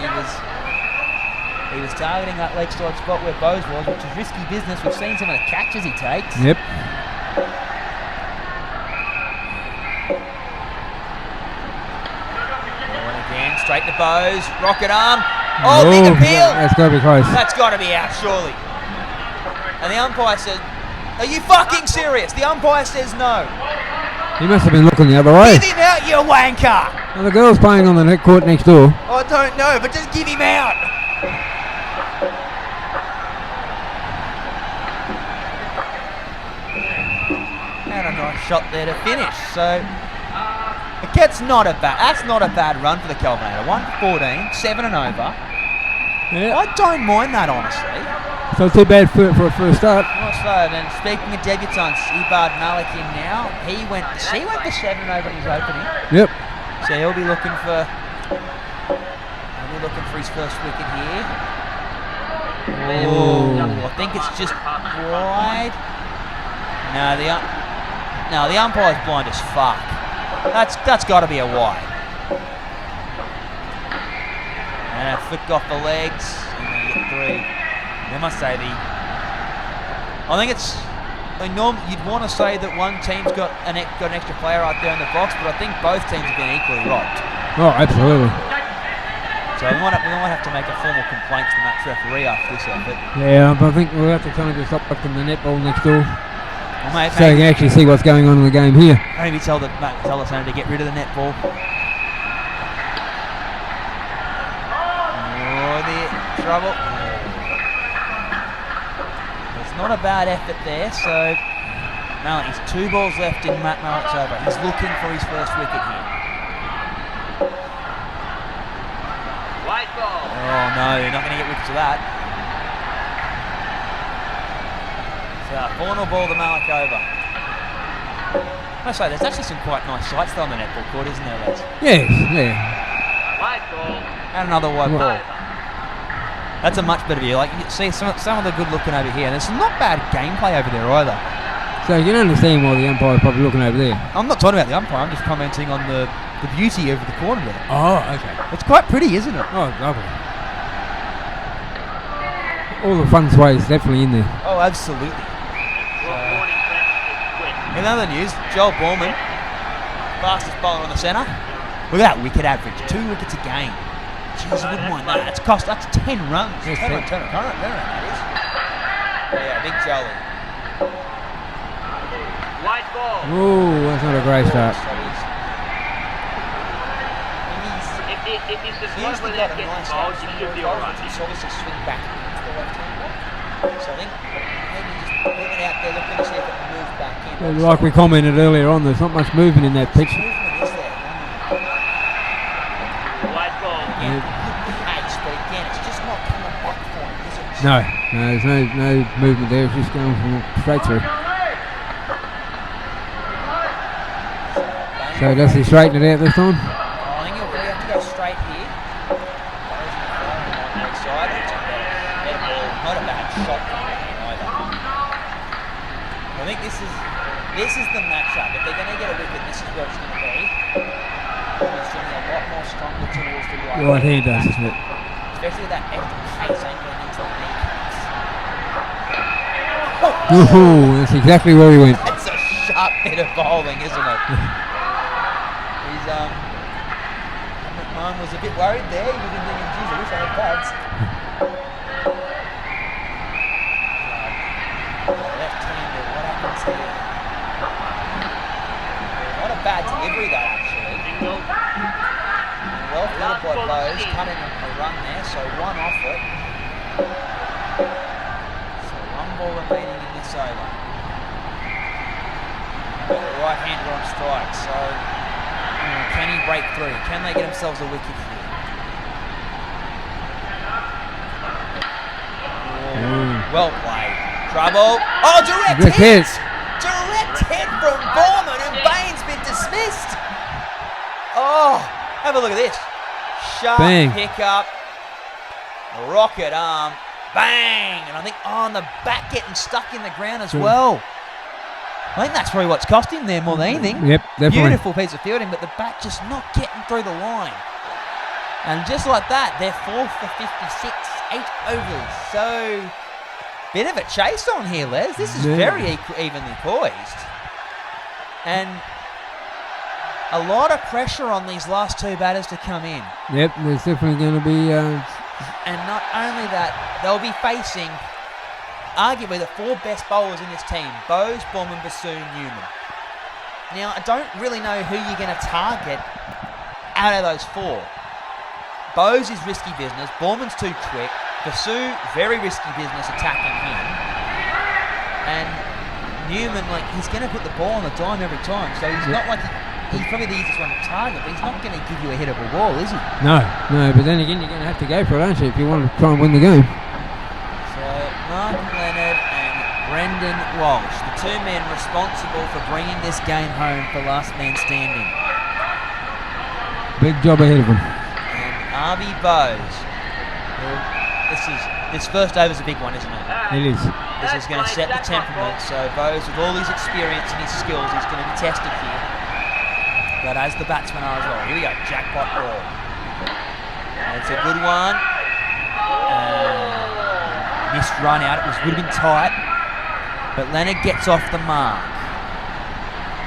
He was targeting that leg side spot where Bose was, which is risky business. We've seen some of the catches he takes. Yep. And again, straight to Bose, rocket arm. Oh, big appeal. That's got to be close. That's got to be out, surely. And the umpire says, "Are you fucking serious?" The umpire says no. He must have been looking the other way. Give him out, you wanker! Well, the girl's playing on the net court next door. I don't know, but just give him out. And a nice shot there to finish. So that's not a bad run for the Kelvinator. 1-14, 7 and over. Yeah. I don't mind that, honestly. So too bad for a first start. Also, then speaking of debutants, Ibad Malik in now. He went to 7 over in his opening. Yep. So he'll be looking for his first wicket here. Oh, I think it's just wide. No, the umpire's blind as fuck. That's got to be a wide. And flicked off the legs, and they get 3. I must say I think it's. You'd want to say that one team's got an extra player out there in the box, but I think both teams have been equally rocked. Oh, absolutely. So we might have to make a formal complaint to the match referee after this effort. Yeah, but I think we'll have to try and just stop from the netball next door, Well, so you can actually see what's going on in the game here. maybe tell the centre to get rid of the netball. Oh, the trouble. It's not a bad effort there. So Mallet, he's 2 balls left in Matt Mallett's over. He's looking for his first wicket here. White ball. Oh no, you're not going to get wickets of that. So, 4-0 ball to Malik over. I say, there's actually some quite nice sights though on the netball court, isn't there, lads? Yes, yeah. White ball. And another white ball. That's a much better view. Like, you can see some of the good looking over here. There's some not bad gameplay over there either. So you can understand why the umpire's probably looking over there. I'm not talking about the umpire, I'm just commenting on the beauty over the corner there. Oh, okay. It's quite pretty, isn't it? Oh, lovely. All the fun sways definitely in there. Oh, absolutely. Warning fence is quick. In other news, Joel Borman, fastest bowler on the centre. Look at that wicket average, 2 wickets a game. Jeez, I wouldn't mind that. That's 10 runs. Yes, 10 run, that is. Yeah, big Jolly. White ball. Oh, that's not a great start. If he's just He's one where got that a gets nice involved, you should be alright. He's obviously swing back into the left-hand block. So I think maybe just putting it out there looking to see if it can move back in. Well, like we commented earlier on, there's not much movement in that pitch. Movement is there. White ball. Again, good pace, but again, it's just not coming back for him, is it? No, there's no movement there. It's just going straight through. So does he straighten it out this time? I think he'll have to go straight here. Goes in the fire on the leg side. That's a better ball. Not a bad shot from him either. I think this is the matchup. If they're going to get a wicket, this is where it's going to be. It's going to be a lot more stronger towards the right. Right hand does, isn't it? Especially with that extra pace angling into the kneecaps. Oh, that's exactly where he went. That's a sharp bit of bowling, isn't it? He's mine was a bit worried there. He was thinking, geez, I wish I had pads. Left-hander, what happens here? Not a bad delivery though, actually. Well fielded by Bose, cutting a run there, so 1 off it. So 1 ball remaining in this over. Got the right-hander on strike, so can he break through? Can they get themselves a wicket here? Well played. Trouble. Oh, direct hit! Direct hit from Borman, and Bain's been dismissed. Oh, have a look at this. Sharp Bang. pickup. Rocket arm. Bang! And I think on the back getting stuck in the ground as well. I think that's probably what's cost him there more than anything. Yep, definitely. Beautiful piece of fielding, but the bat just not getting through the line. And just like that, they're 4 for 56, 8 overs. So, bit of a chase on here, Les. This is very evenly poised. And a lot of pressure on these last two batters to come in. Yep, there's definitely going to be... And not only that, they'll be facing arguably the 4 best bowlers in this team: Bowes, Borman, Bassoon, Newman. Now, I don't really know who you're going to target out of those 4. Bowes is risky business, Borman's too quick, Bassoon, very risky business attacking him. And Newman, like, he's going to put the ball on the dime every time, so he's not like... He's probably the easiest one to target, but he's not going to give you a hittable ball, is he? No, but then again, you're going to have to go for it, aren't you, if you want to try and win the game. So, Mark Leonard and Brendan Walsh, the 2 men responsible for bringing this game home for last man standing. Big job ahead of them. And Arby Bowes. Well, this first over's a big one, isn't it? It is. This is going to set the temperament, so Bowes, with all his experience and his skills, he's going to be tested here. But as the batsmen are as well. Here we go, jackpot ball. And it's a good one. Missed run out, would have been tight. But Leonard gets off the mark.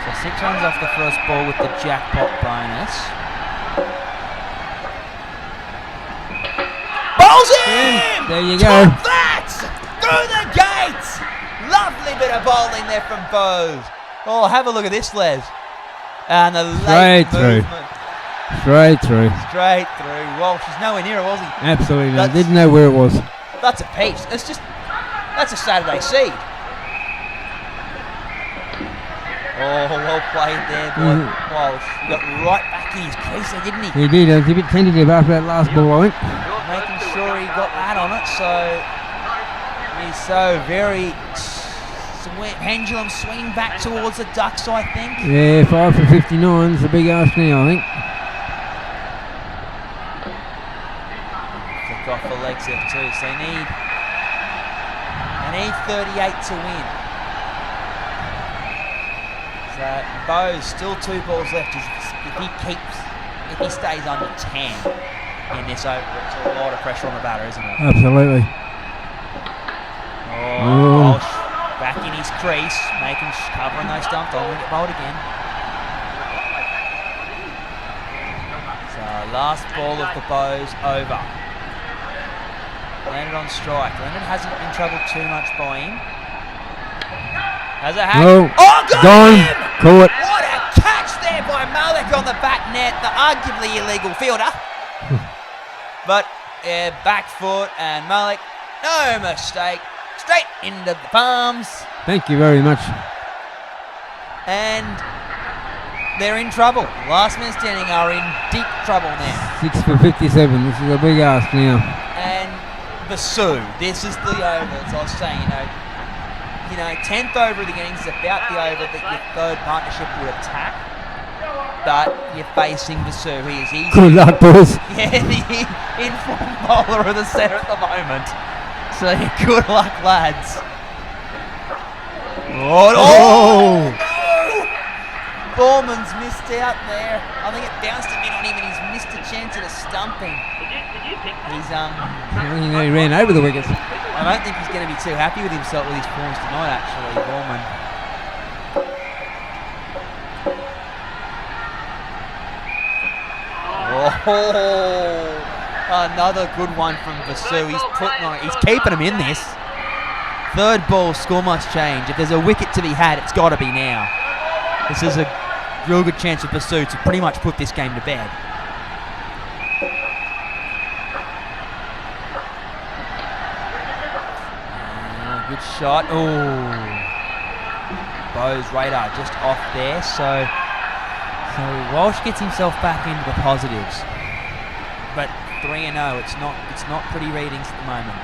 So 6 runs off the first ball with the jackpot bonus. Bowls in! There you go. Top that! Through the gates! Lovely bit of bowling there from Bowes. Oh, have a look at this, Les. And the late movement. Straight through. Straight through. Walsh is nowhere near it, was he? Absolutely not. Didn't know where it was. That's a peach. That's a Saturday seed. Oh, well played there, boy. Walsh. He got right back in his crease there, didn't he? He did. He was a bit tentative after that last ball, I think. Making sure he got that on it, so he's so very... pendulum swinging back towards the Ducks, I think. Yeah, 5 for 59 is a big ask now, I think. Flick off the legs there too, so they need 38 to win. So Bowes still 2 balls left. If he stays under 10 in this over, it's a lot of pressure on the batter, isn't it? Absolutely. Oh. Walsh back in his crease, covering those stumps. Don't want to get bowled again. So last ball of the Bowes over. Landed on strike. Leonard hasn't been troubled too much by him. Has a hack. No. Oh, got him! Caught. What a catch there by Malik on the back net, the arguably illegal fielder. But back foot and Malik, no mistake. Straight into the palms. Thank you very much. And they're in trouble. Last men standing are in deep trouble now. 6 for 57. This is a big ask now. And Bassoon, this is the over, as I was saying, you know, 10th over of the innings is about the over that your third partnership would attack. But you're facing Bassoon. He is easy. Good luck, boys. Yeah, the informed bowler of the set at the moment. So good luck, lads. Oh, no! Borman's missed out there. I think it bounced a bit on him and he's missed a chance at a stumping. He's He ran over the wickets. I don't think he's going to be too happy with himself with his forms tonight, actually, Borman. Oh, another good one from Bassoon. He's keeping him in this. Third ball, score must change. If there's a wicket to be had, it's got to be now. This is a real good chance for Bassoon to pretty much put this game to bed. Good shot. Oh, Bowes' radar just off there. So Walsh gets himself back into the positives. But 3-0, it's not pretty readings at the moment.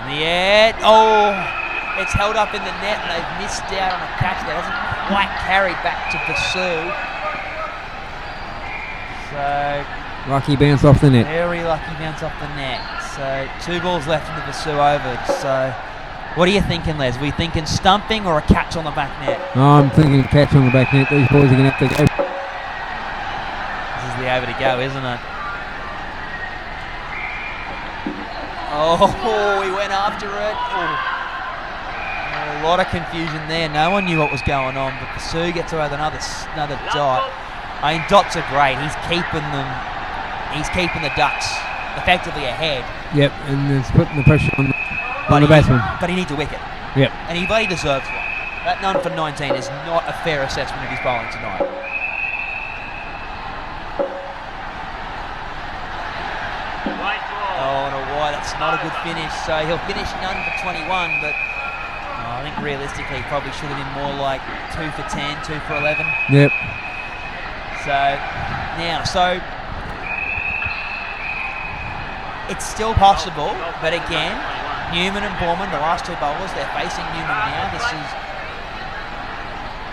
In the air, it's held up in the net and they've missed out on a catch that hasn't quite carried back to Bassoon. So lucky bounce off the net. Very lucky bounce off the net. So 2 balls left in the Vasu over. So what are you thinking, Les? Are we thinking stumping or a catch on the back net? I'm thinking catch on the back net. These boys are going to have to go. This is the over to go, isn't it? Oh, he went after it. A lot of confusion there. No one knew what was going on, but Vasu gets away with another dot. I mean, dots are great. He's keeping the Ducks effectively ahead. Yep, and it's putting the pressure on the batsman. But he needs a wicket. Yep. And he bloody deserves one. That none for 19 is not a fair assessment of his bowling tonight. Oh, and a wide. That's not a good finish. So he'll finish none for 21, but I think realistically he probably should have been more like 2 for 10, 2 for 11. Yep. So it's still possible, but again, Newman and Borman, the last 2 bowlers, they're facing Newman now.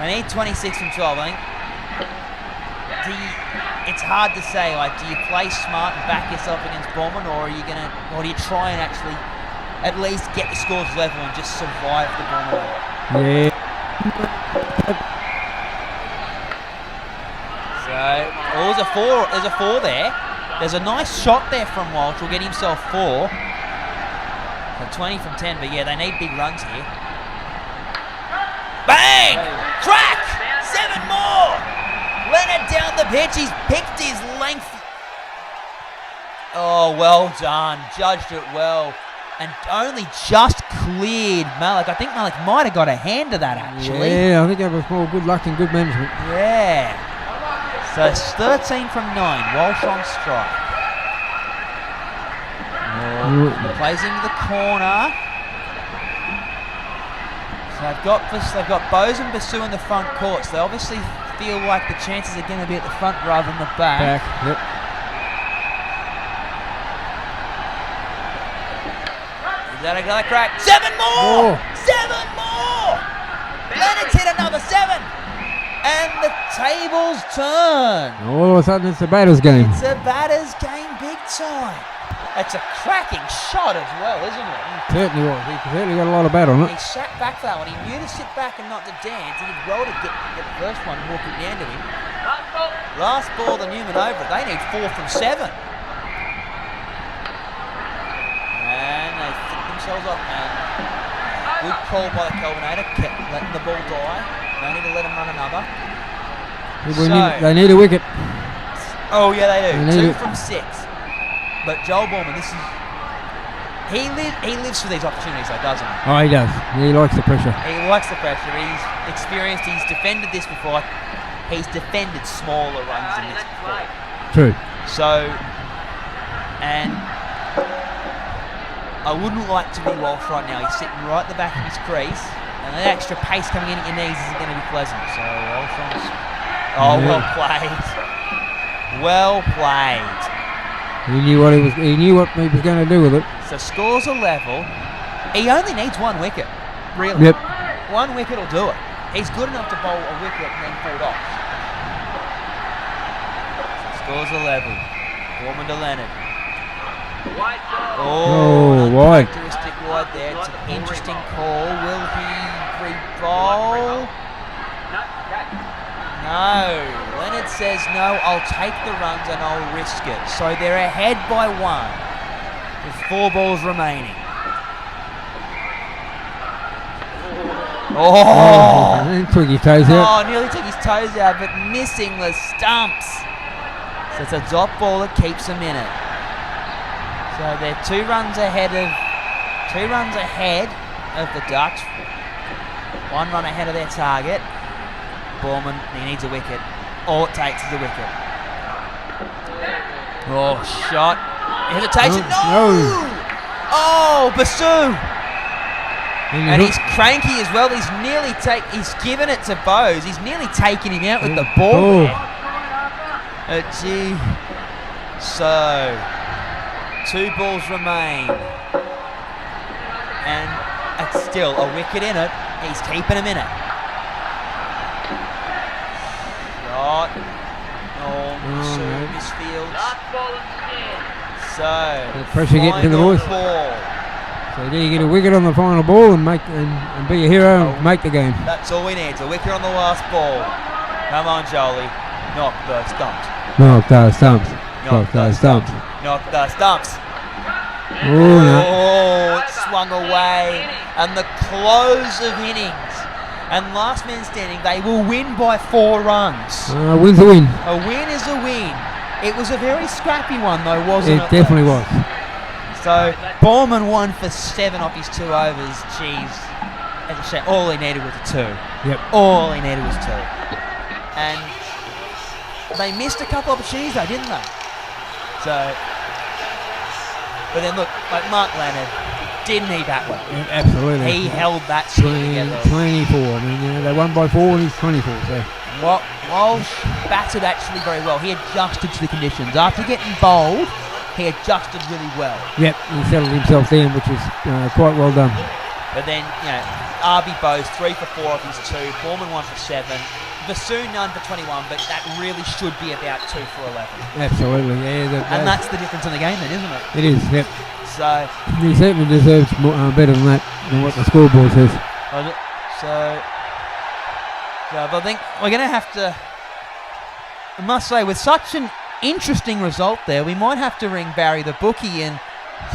They need 26 from 12, I think. It's hard to say, like, do you play smart and back yourself against Borman, or do you try and actually at least get the scores level and just survive the Borman over? Yeah. So, there's a 4 there. There's a nice shot there from Walsh. Will get himself 4. So 20 from 10, but yeah, they need big runs here. Bang! Crack! 7 more! Leonard down the pitch. He's picked his length. Oh, well done. Judged it well. And only just cleared Malik. I think Malik might have got a hand to that, actually. Yeah, I think that was more good luck and good management. Yeah. So it's 13 from 9. Walsh on strike. Plays into the corner. So they've got Bose and Basu in the front court. So they obviously feel like the chances are going to be at the front rather than the back. Yep. Is that another crack? 7 more! 7 more! Leonard's hit another 7. And the tables turn. All of a sudden it's a batter's game. It's a batter's game big time. It's a cracking shot as well, isn't it? Certainly was. He certainly got a lot of bat on it. He sat back for that one. He knew to sit back and not to dance. He did well to get the first one and walk it down to him. Last ball, the Newman over it. They need 4 from 7. And they flick themselves up. And good call by the Kelvinator. Kept letting the ball die. No need to let him run another. They need a wicket. Oh, yeah, they do. 2 it. from 6. But Joel Borman, he lives for these opportunities, though, doesn't he? Oh, he does. He likes the pressure. He likes the pressure. He's experienced. He's defended this before. He's defended smaller runs than this before. True. So, and I wouldn't like to be Walsh right now. He's sitting right at the back of his crease, and that extra pace coming in at your knees isn't going to be pleasant. So Walsh on. Oh, well played. Well played. He knew what he was going to do with it. So scores are level. He only needs 1 wicket, really. Yep. 1 wicket will do it. He's good enough to bowl a wicket and then 4 dots. So scores are level. Borman to Leonard. Oh, wide. Uncharacteristic wide there. It's an interesting call. Will he re-bowl? No. Leonard says no, I'll take the runs and I'll risk it. So they're ahead by 1 with 4 balls remaining. Oh! He took his toes out. Oh, nearly took his toes out, but missing the stumps. So it's a dot ball that keeps them in it. So they're 2 runs ahead of the Ducks. 1 run ahead of their target. Borman, he needs a wicket. All it takes is a wicket. Oh, shot. Hesitation. No! Oh, Basu! And he's cranky as well. He's given it to Bose. He's nearly taken him out with the ball there. Gee. So, 2 balls remain. And it's still a wicket in it. He's keeping him in it. Shot. Oh, Basu misfields. So The pressure getting to the final boys. ball. So there you get a wicket on the final ball and make and be a hero and make the game. That's all we need. It's a wicket on the last ball. Come on, Jolie. Knock the stumps. Knock those stumps. Knock the stumps. Knock the stumps. Oh, no. Oh, it swung away. And the close of innings. And last man standing, they will win by 4 runs. Win's a win. A win is a win. It was a very scrappy one though, wasn't it? It definitely was. So Bowman won for 7 off his 2 overs. Jeez. As I said, all he needed was a 2. Yep. All he needed was 2. And they missed a couple opportunities though, didn't they? So, but then look, like Mark Leonard, didn't he bat well? Yeah, absolutely. He held that team together. 24. I mean, they won by 4 and he's 24. So Walsh batted actually very well. He adjusted to the conditions. After getting bowled, he adjusted really well. yep, he settled himself down, which is quite well done. But then, RB Bose, 3 for 4 off his 2. Foreman 1 for 7. Bassoon none for 21, but that really should be about 2 for 11. Absolutely, yeah. And that's the difference in the game then, isn't it? It is, yep. So, He certainly deserves more, better than that, than what the scoreboard says. but I think we're going to have to, I must say, with such an interesting result there, we might have to ring Barry the bookie and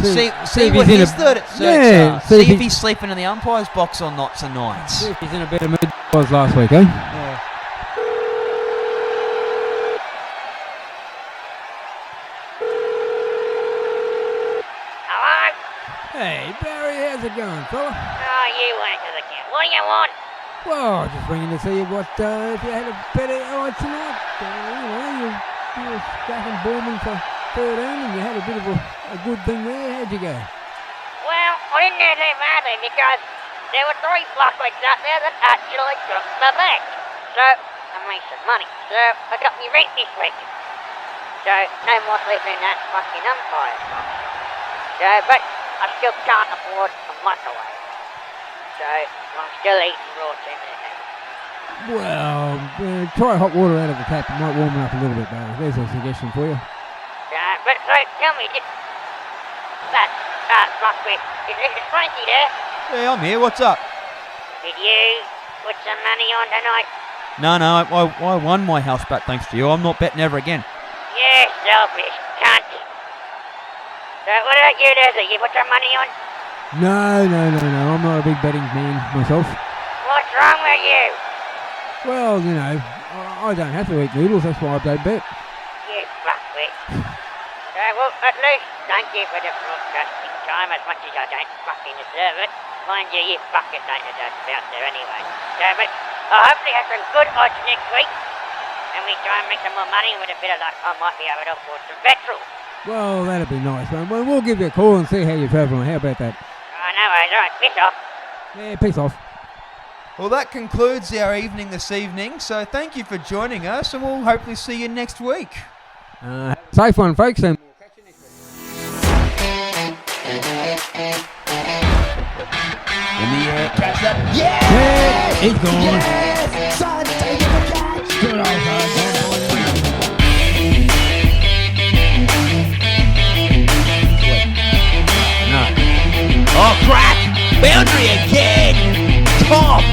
see if what he's in his a- third at search Yeah, are. see if See if he- he's sleeping in the umpire's box or not tonight. See if he's in a better mood than he was last week, eh? Yeah. Hello? Hey, Barry, how's it going, fella? Oh, you went to the camp. What do you want? Well, just ringing to see what if you had a better night tonight. You were stacking Bowman for 13 and you had a bit of a good thing there. How'd you go? Well, I didn't do too badly because there were 3 blockheads out there that actually took my bag. So, I made some money. So, I got me rent this week. So, no more sleeping in that fucking umpire box. So, but I still can't afford a microwave. So, I'm still eating raw tuna now. Well, try hot water out of the tap. It might warm it up a little bit, Barry. There's a suggestion for you. But so, tell me, that Buckwheat, is Frankie there? Yeah, I'm here. What's up? Did you put some money on tonight? No, I won my house back thanks to you. I'm not betting ever again. You selfish cunt. So what about you, Desi? You put some money on? No. I'm not a big betting man myself. What's wrong with you? Well, I don't have to eat noodles. That's why I don't bet. You fuckwit. Well, at least thank you for the broadcasting time as much as I don't fucking deserve it. Mind you, you fuckers don't deserve to be out there anyway. But I'll hopefully have some good odds next week. And we try and make some more money, and with a bit of luck, I might be able to afford some petrol. Well, that'd be nice, man. Well, we'll give you a call and see how you're travelling. How about that? Oh, no worries. All right, piss off. Yeah, peace off. Well, that concludes our evening this evening. So thank you for joining us, and we'll hopefully see you next week. Safe one, folks. And In the air, catch that. yeah, he's gone. Yes! Son, take the catch! Good old son. No. Oh, crack! Boundary again! Top!